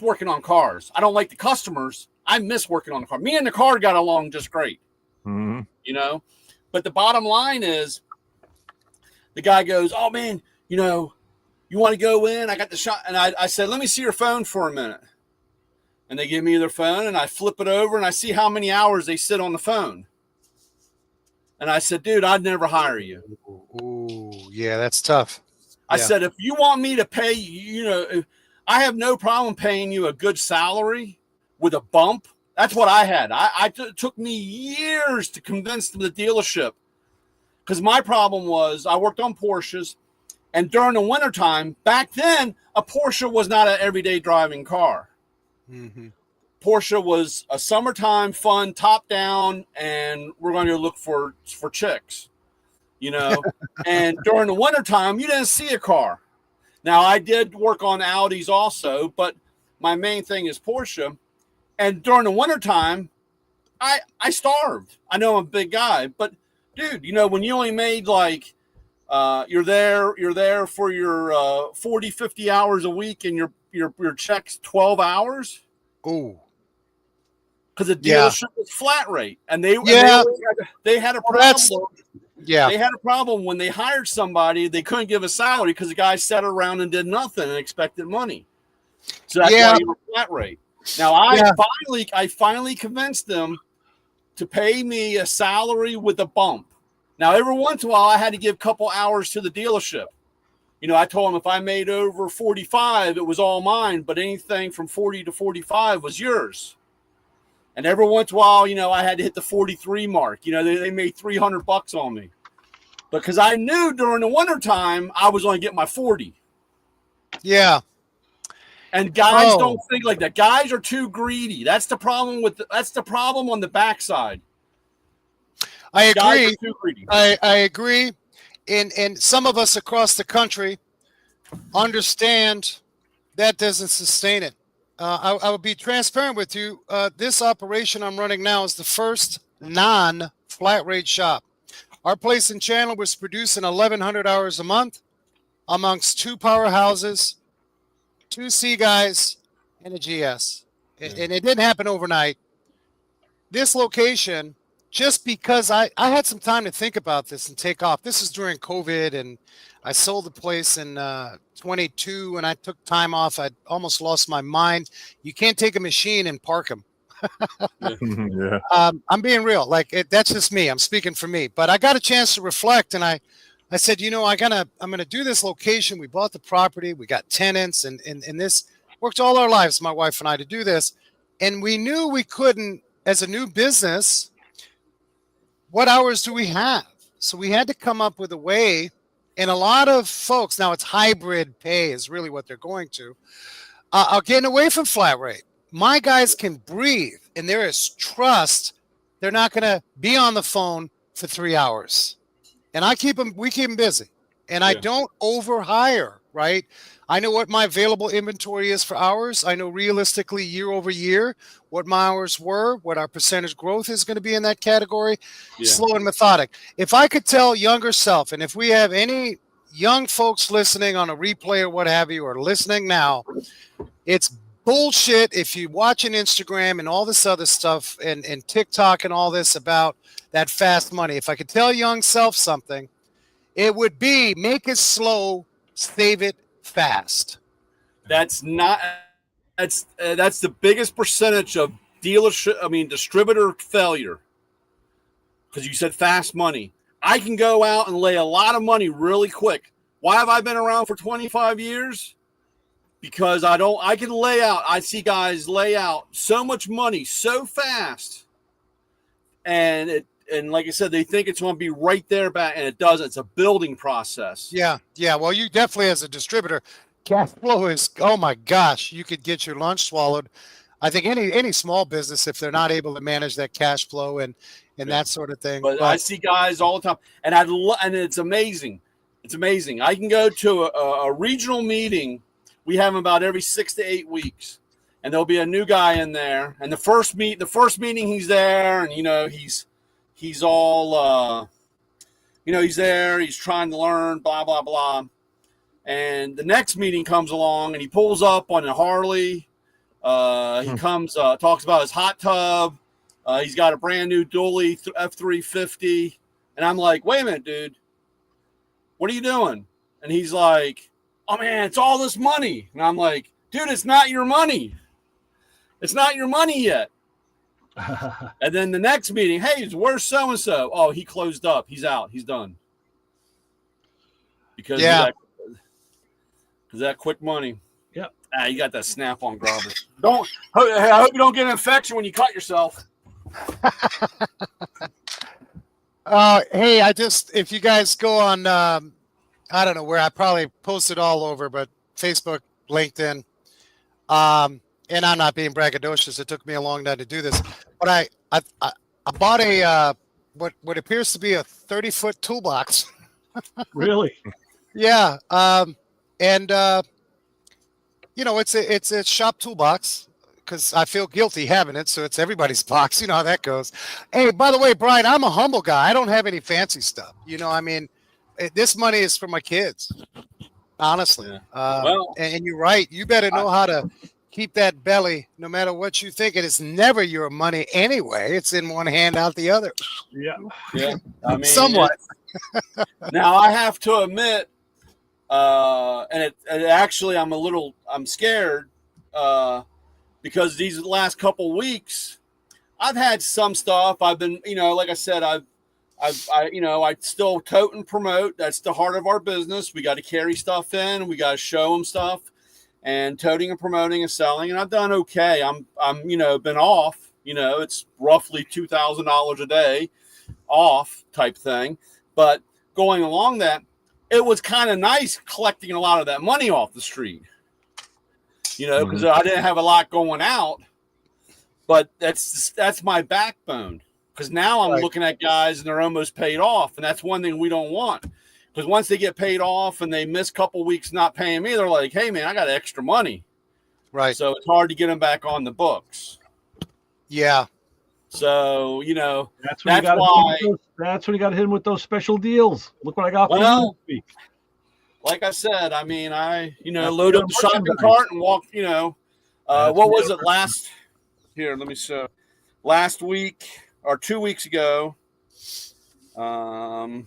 working on cars. I don't like the customers. I miss working on the car. Me and the car got along just great, But the bottom line is, the guy goes, "Oh man, you want to go in? I got the shot." And I said, "Let me see your phone for a minute." And they give me their phone, and I flip it over, and I see how many hours they sit on the phone. And I said, "Dude, I'd never hire you." Ooh, yeah, that's tough. I said, "If you want me to pay you, I have no problem paying you a good salary." With a bump, that's what I had. It took me years to convince the dealership, because my problem was I worked on Porsches, and during the wintertime, back then, a Porsche was not an everyday driving car. Mm-hmm. Porsche was a summertime fun, top down, and we're going to look for chicks, and during the wintertime, you didn't see a car. Now, I did work on Audis also, but my main thing is Porsche. And during the wintertime, I starved. I know I'm a big guy, but dude, when you only made like you're there for your 40, 50 hours a week, and your check's 12 hours. Oh, because the dealership was flat rate, and they had a problem. They had a problem when they hired somebody. They couldn't give a salary because the guy sat around and did nothing and expected money. So that's why you were flat rate. Now I finally convinced them to pay me a salary with a bump. Now every once in a while I had to give a couple hours to the dealership. I told him if I made over 45, it was all mine, but anything from 40 to 45 was yours. And every once in a while, I had to hit the 43 mark. They made $300 on me because I knew during the wintertime I was going to get my 40. Yeah. And guys don't think like that. Guys are too greedy. That's the problem that's the problem on the backside. I agree. Guys are too greedy. I agree. And some of us across the country understand that doesn't sustain it. I will be transparent with you. This operation I'm running now is the first non-flat rate shop. Our place in Chandler was producing 1,100 hours a month amongst 2 powerhouses, 2 C guys, and a GS. And it didn't happen overnight. This location, just because I had some time to think about this and take off. This is during COVID, and I sold the place in 22, and I took time off. I almost lost my mind. You can't take a machine and park them. Yeah. I'm being real. That's just me. I'm speaking for me. But I got a chance to reflect, and I said, I'm gonna do this location. We bought the property. We got tenants, and this worked all our lives, my wife and I, to do this. And we knew we couldn't, as a new business. What hours do we have? So we had to come up with a way, and a lot of folks, now it's hybrid pay is really what they're going to, are getting away from flat rate. My guys can breathe, and there is trust. They're not going to be on the phone for 3 hours. And we keep them busy. And I don't overhire, right? I know what my available inventory is for hours. I know realistically year over year what my hours were, what our percentage growth is going to be in that category. Slow and methodic. If I could tell younger self, and if we have any young folks listening on a replay or what have you, or listening now, it's bullshit if you watch an Instagram and all this other stuff and TikTok and all this about that fast money. If I could tell young self something, it would be make it slow, save it fast. That's the biggest percentage of distributor failure. Because you said fast money. I can go out and lay a lot of money really quick. Why have I been around for 25 years? Because I can lay out. I see guys lay out so much money so fast. And like I said, they think it's going to be right there back, and it doesn't. It's a building process. Yeah. Well, you definitely, as a distributor, cash flow is, oh my gosh, you could get your lunch swallowed. I think any small business, if they're not able to manage that cash flow and that sort of thing. But I see guys all the time, and and it's amazing. It's amazing. I can go to a regional meeting. We have them about every 6 to 8 weeks, and there'll be a new guy in there. And the first meeting he's there, and he's all he's there. He's trying to learn, blah blah blah. And the next meeting comes along, and he pulls up on a Harley. He comes, talks about his hot tub. He's got a brand new dually F350. And I'm like, wait a minute, dude. What are you doing? And he's like, oh, man, it's all this money. And I'm like, dude, it's not your money. It's not your money yet. And then the next meeting, hey, where's so-and-so? Oh, he closed up. He's out. He's done. Because of that quick money. Yep. You got that Snap-on garbage. I hope you don't get an infection when you cut yourself. Hey, if you guys go on, I don't know where, I probably posted all over, but Facebook, LinkedIn, and I'm not being braggadocious. It took me a long time to do this, but I bought a what appears to be a 30-foot toolbox. Really? Yeah. And it's a shop toolbox because I feel guilty having it. So it's everybody's box. You know how that goes. Hey, by the way, Brian, I'm a humble guy. I don't have any fancy stuff. This money is for my kids, honestly. Yeah. And you're right. You better know how to keep that belly no matter what you think. It is never your money anyway. It's in one hand, out the other. Yeah. Yeah. Somewhat. Now, I have to admit, and actually I'm scared because these last couple weeks I've had some stuff. I've been, like I said, I still tote and promote. That's the heart of our business. We got to carry stuff in, and we got to show them stuff, and toting and promoting and selling. And I've done okay. I'm been off. It's roughly $2,000 a day off type thing. But going along that, it was kind of nice collecting a lot of that money off the street. Because I didn't have a lot going out. But that's my backbone. Because now I'm looking at guys and they're almost paid off. And that's one thing we don't want. Because once they get paid off and they miss a couple weeks not paying me, they're like, hey, man, I got extra money. Right. So it's hard to get them back on the books. Yeah. So, that's when you got to hit him with those special deals. Look what I got for you this week. Like I said, I mean, load up the shopping cart and walk, what was it last? Here, let me show. Last week or 2 weeks ago, I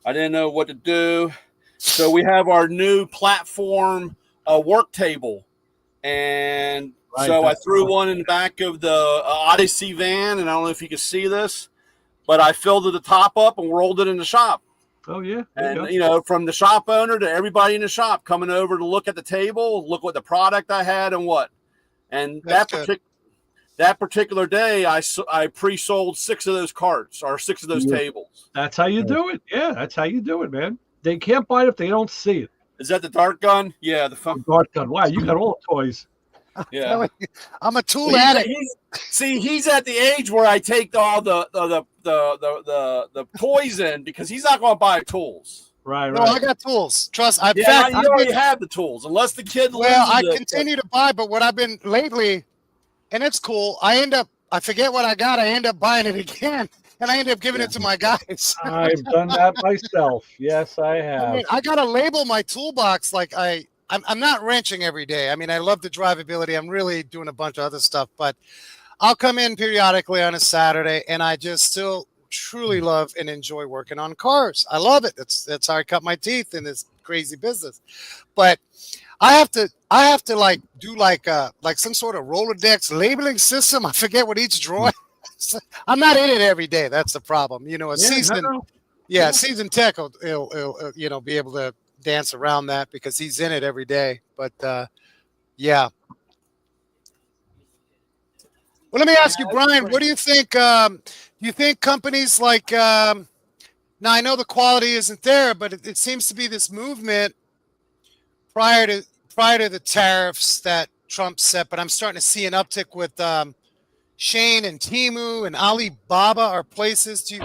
didn't know what to do. So we have our new platform work table. And so I threw one in the back of the Odyssey van, and I don't know if you can see this, but I filled the top up and rolled it in the shop. Oh, yeah. And, from the shop owner to everybody in the shop coming over to look at the table, look what the product I had and what. And that particular day, I pre-sold 6 of those carts or 6 of those tables. That's how you do it. Yeah, that's how you do it, man. They can't buy it if they don't see it. Is that the dart gun? Yeah, the dart gun. Wow, you got all the toys. Yeah, I'm a tool addict. He's at the age where I take all the toys in because he's not going to buy tools. Right. No, I got tools. Trust. You already have the tools, unless the kid. Well, I continue to buy, but what I've been lately, and it's cool. I forget what I got. I end up buying it again, and I end up giving it to my guys. I've done that myself. Yes, I have. I gotta label my toolbox like I'm not wrenching every day. I mean, I love the drivability. I'm really doing a bunch of other stuff, but I'll come in periodically on a Saturday, and I just still truly love and enjoy working on cars. I love it. That's how I cut my teeth in this crazy business. But I have to do some sort of Rolodex labeling system. I forget what each drawer. I'm not in it every day. That's the problem. Seasoned tech will be able to dance around that because he's in it every day. But yeah. Well, let me ask you, Brian, what do you think? Do you think companies like now I know the quality isn't there, but it seems to be this movement prior to the tariffs that Trump set, but I'm starting to see an uptick with Shane and Temu and Alibaba are places. Do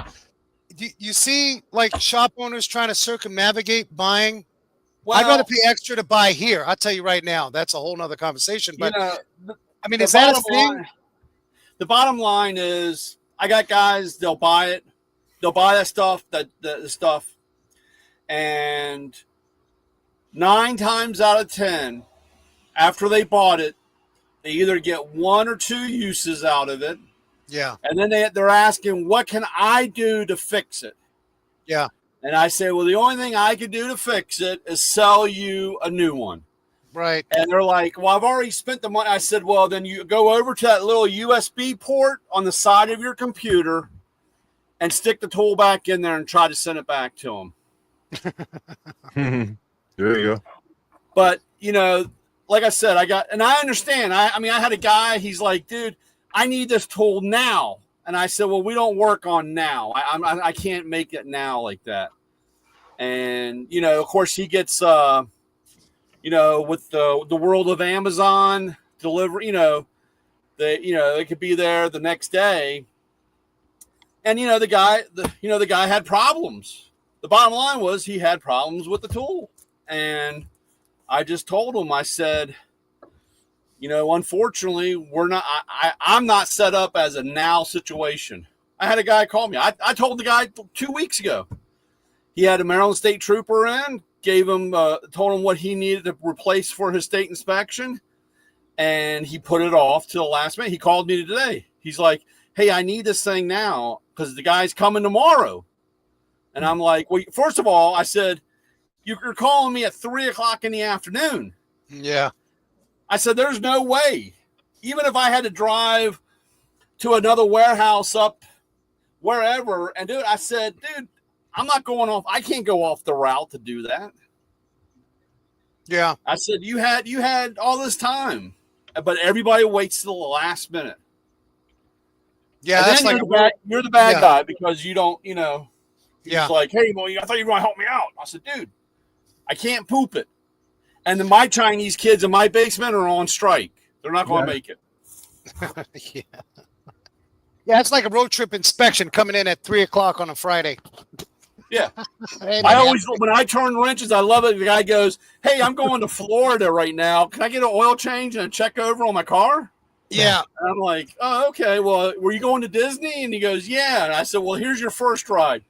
you see like shop owners trying to circumnavigate buying? Well, I'd rather pay extra to buy here. I'll tell you right now, that's a whole nother conversation. But I mean, is that a thing? The bottom line is I got guys, they'll buy it. They'll buy that stuff, the stuff. And 9 times out of 10, after they bought it, they either get 1 or 2 uses out of it. Yeah. And then they're asking, what can I do to fix it? Yeah. And I say, well, the only thing I could do to fix it is sell you a new one. Right. And they're like, well, I've already spent the money. I said, well, then you go over to that little USB port on the side of your computer and stick the tool back in there and try to send it back to them. There you go. But, like I said, I understand. I had a guy, he's like, dude, I need this tool now. And I said, well, we don't work on now. I can't make it now like that. And, of course he gets, with the world of Amazon delivery, they could be there the next day. And, the guy had problems. The bottom line was he had problems with the tool. And I just told him, I said, unfortunately, I'm not set up as a now situation. I had a guy call me. I told the guy 2 weeks ago. He had a Maryland State Trooper in, told him what he needed to replace for his state inspection, and he put it off till the last minute. He called me today. He's like, hey, I need this thing now because the guy's coming tomorrow. And I'm like, well, first of all, I said, you're calling me at 3:00 in the afternoon. Yeah. I said, there's no way. Even if I had to drive to another warehouse up wherever. And dude, I said, dude, I'm not going off. I can't go off the route to do that. Yeah. I said, you had all this time, but everybody waits till the last minute. Yeah, And that's then like you're the bad yeah. guy because you don't, you know. He's Yeah. like, hey, well, I thought you were going to help me out. I said, dude, I can't poop it. And then my Chinese kids in my basement are on strike. They're not going to make it. yeah. Yeah, it's like a road trip inspection coming in at 3:00 on a Friday. Yeah. Hey, I man. always, when I turn wrenches, I love it. The guy goes, hey, I'm going to Florida right now. Can I get an oil change and a check over on my car? Yeah. And I'm like, oh, okay. Well, were you going to Disney? And he goes, yeah. And I said, well, here's your first ride.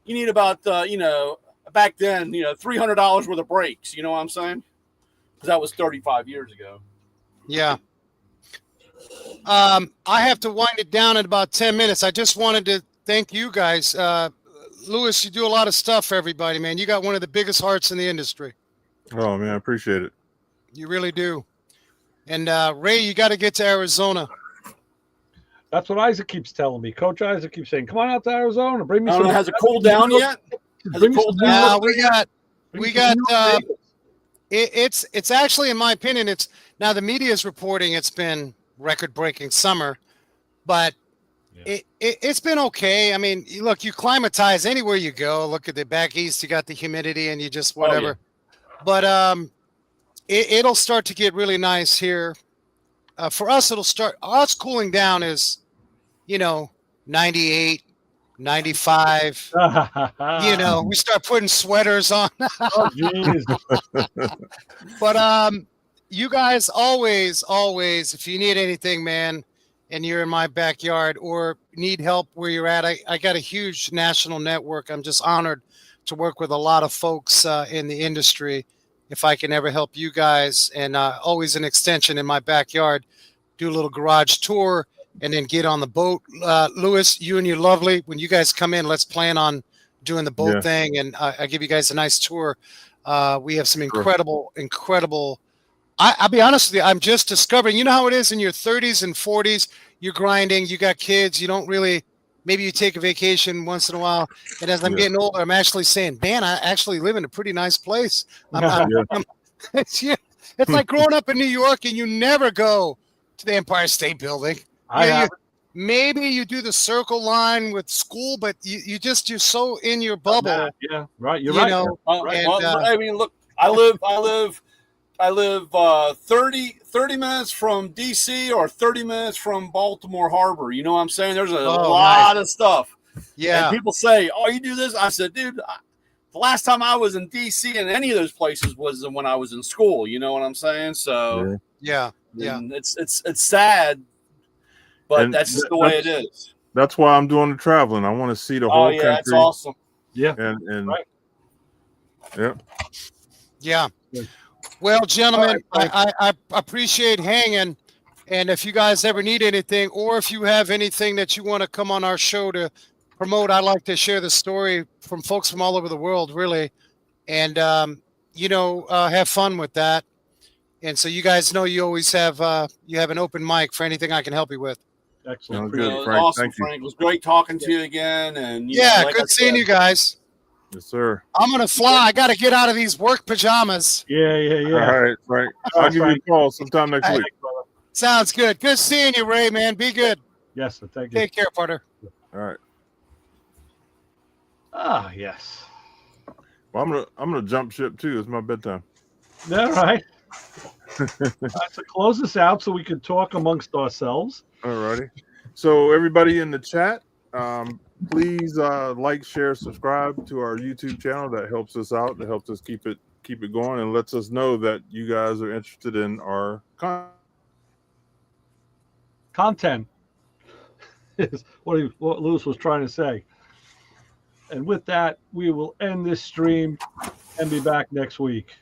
You need about, back then, $300 worth of brakes. You know what I'm saying? Because that was 35 years ago. Yeah. I have to wind it down in about 10 minutes. I just wanted to thank you guys. Lewis, you do a lot of stuff for everybody, man. You got one of the biggest hearts in the industry. Oh man, I appreciate it. You really do. And Ray, you got to get to Arizona. That's what Isaac keeps telling me. Coach Isaac keeps saying, "Come on out to Arizona, bring me I some." don't know, has it cooled down yet? Has it cooled down? we got. It's actually, in my opinion, it's now the media is reporting it's been record-breaking summer, but it's been okay. I mean, look, you climatize anywhere you go. Look at the back east, you got the humidity, and you just whatever. But it'll start to get really nice here. For us, it'll start. Us cooling down is, 98, 95. We start putting sweaters on. Oh, jeez. But you guys always, if you need anything, man, and you're in my backyard or need help where you're at, I got a huge national network. I'm just honored to work with a lot of folks in the industry. If I can ever help you guys, and always an extension in my backyard, do a little garage tour and then get on the boat. Lewis, you and your lovely, when you guys come in, let's plan on doing the boat thing, and I give you guys a nice tour. We have some incredible. I'll be honest with you, I'm just discovering, you know how it is in your 30s and 40s, you're grinding, you got kids, you don't really, maybe you take a vacation once in a while. And as I'm getting older, I'm actually saying, man, I actually live in a pretty nice place. It's like growing up in New York and you never go to the Empire State Building. Maybe you do the Circle Line with school, but you're so in your bubble. Yeah, right. You're right. I mean, look, I live 30 minutes from DC or 30 minutes from Baltimore Harbor. You know what I'm saying? There's a lot of stuff. Yeah. And people say, oh, you do this? I said, dude, the last time I was in DC and any of those places was when I was in school. You know what I'm saying? So yeah. It's sad, but that's just the way it is. That's why I'm doing the traveling. I want to see the whole country. That's awesome. Yeah. And Yeah. Well, gentlemen, I appreciate hanging. And if you guys ever need anything, or if you have anything that you want to come on our show to promote, I'd like to share the story from folks from all over the world, really. And, have fun with that. And so you guys know you always have you have an open mic for anything I can help you with. Excellent. Good, Frank. Awesome, Thank you. Frank. It was great talking to you again. And good seeing you guys. Yes, sir. I'm going to fly. I got to get out of these work pajamas. Yeah. All right, Frank. I'll give you a call sometime next week. Sounds good. Good seeing you, Ray, man. Be good. Yes, thank you. Take care, partner. All right. Yes. Well, I'm gonna jump ship too. It's my bedtime. All right. To close this out so we can talk amongst ourselves. All righty. So everybody in the chat, please like, share, subscribe to our YouTube channel. That helps us out. That helps us keep it going, and lets us know that you guys are interested in our content. Is what Lewis was trying to say. And with that, we will end this stream and be back next week.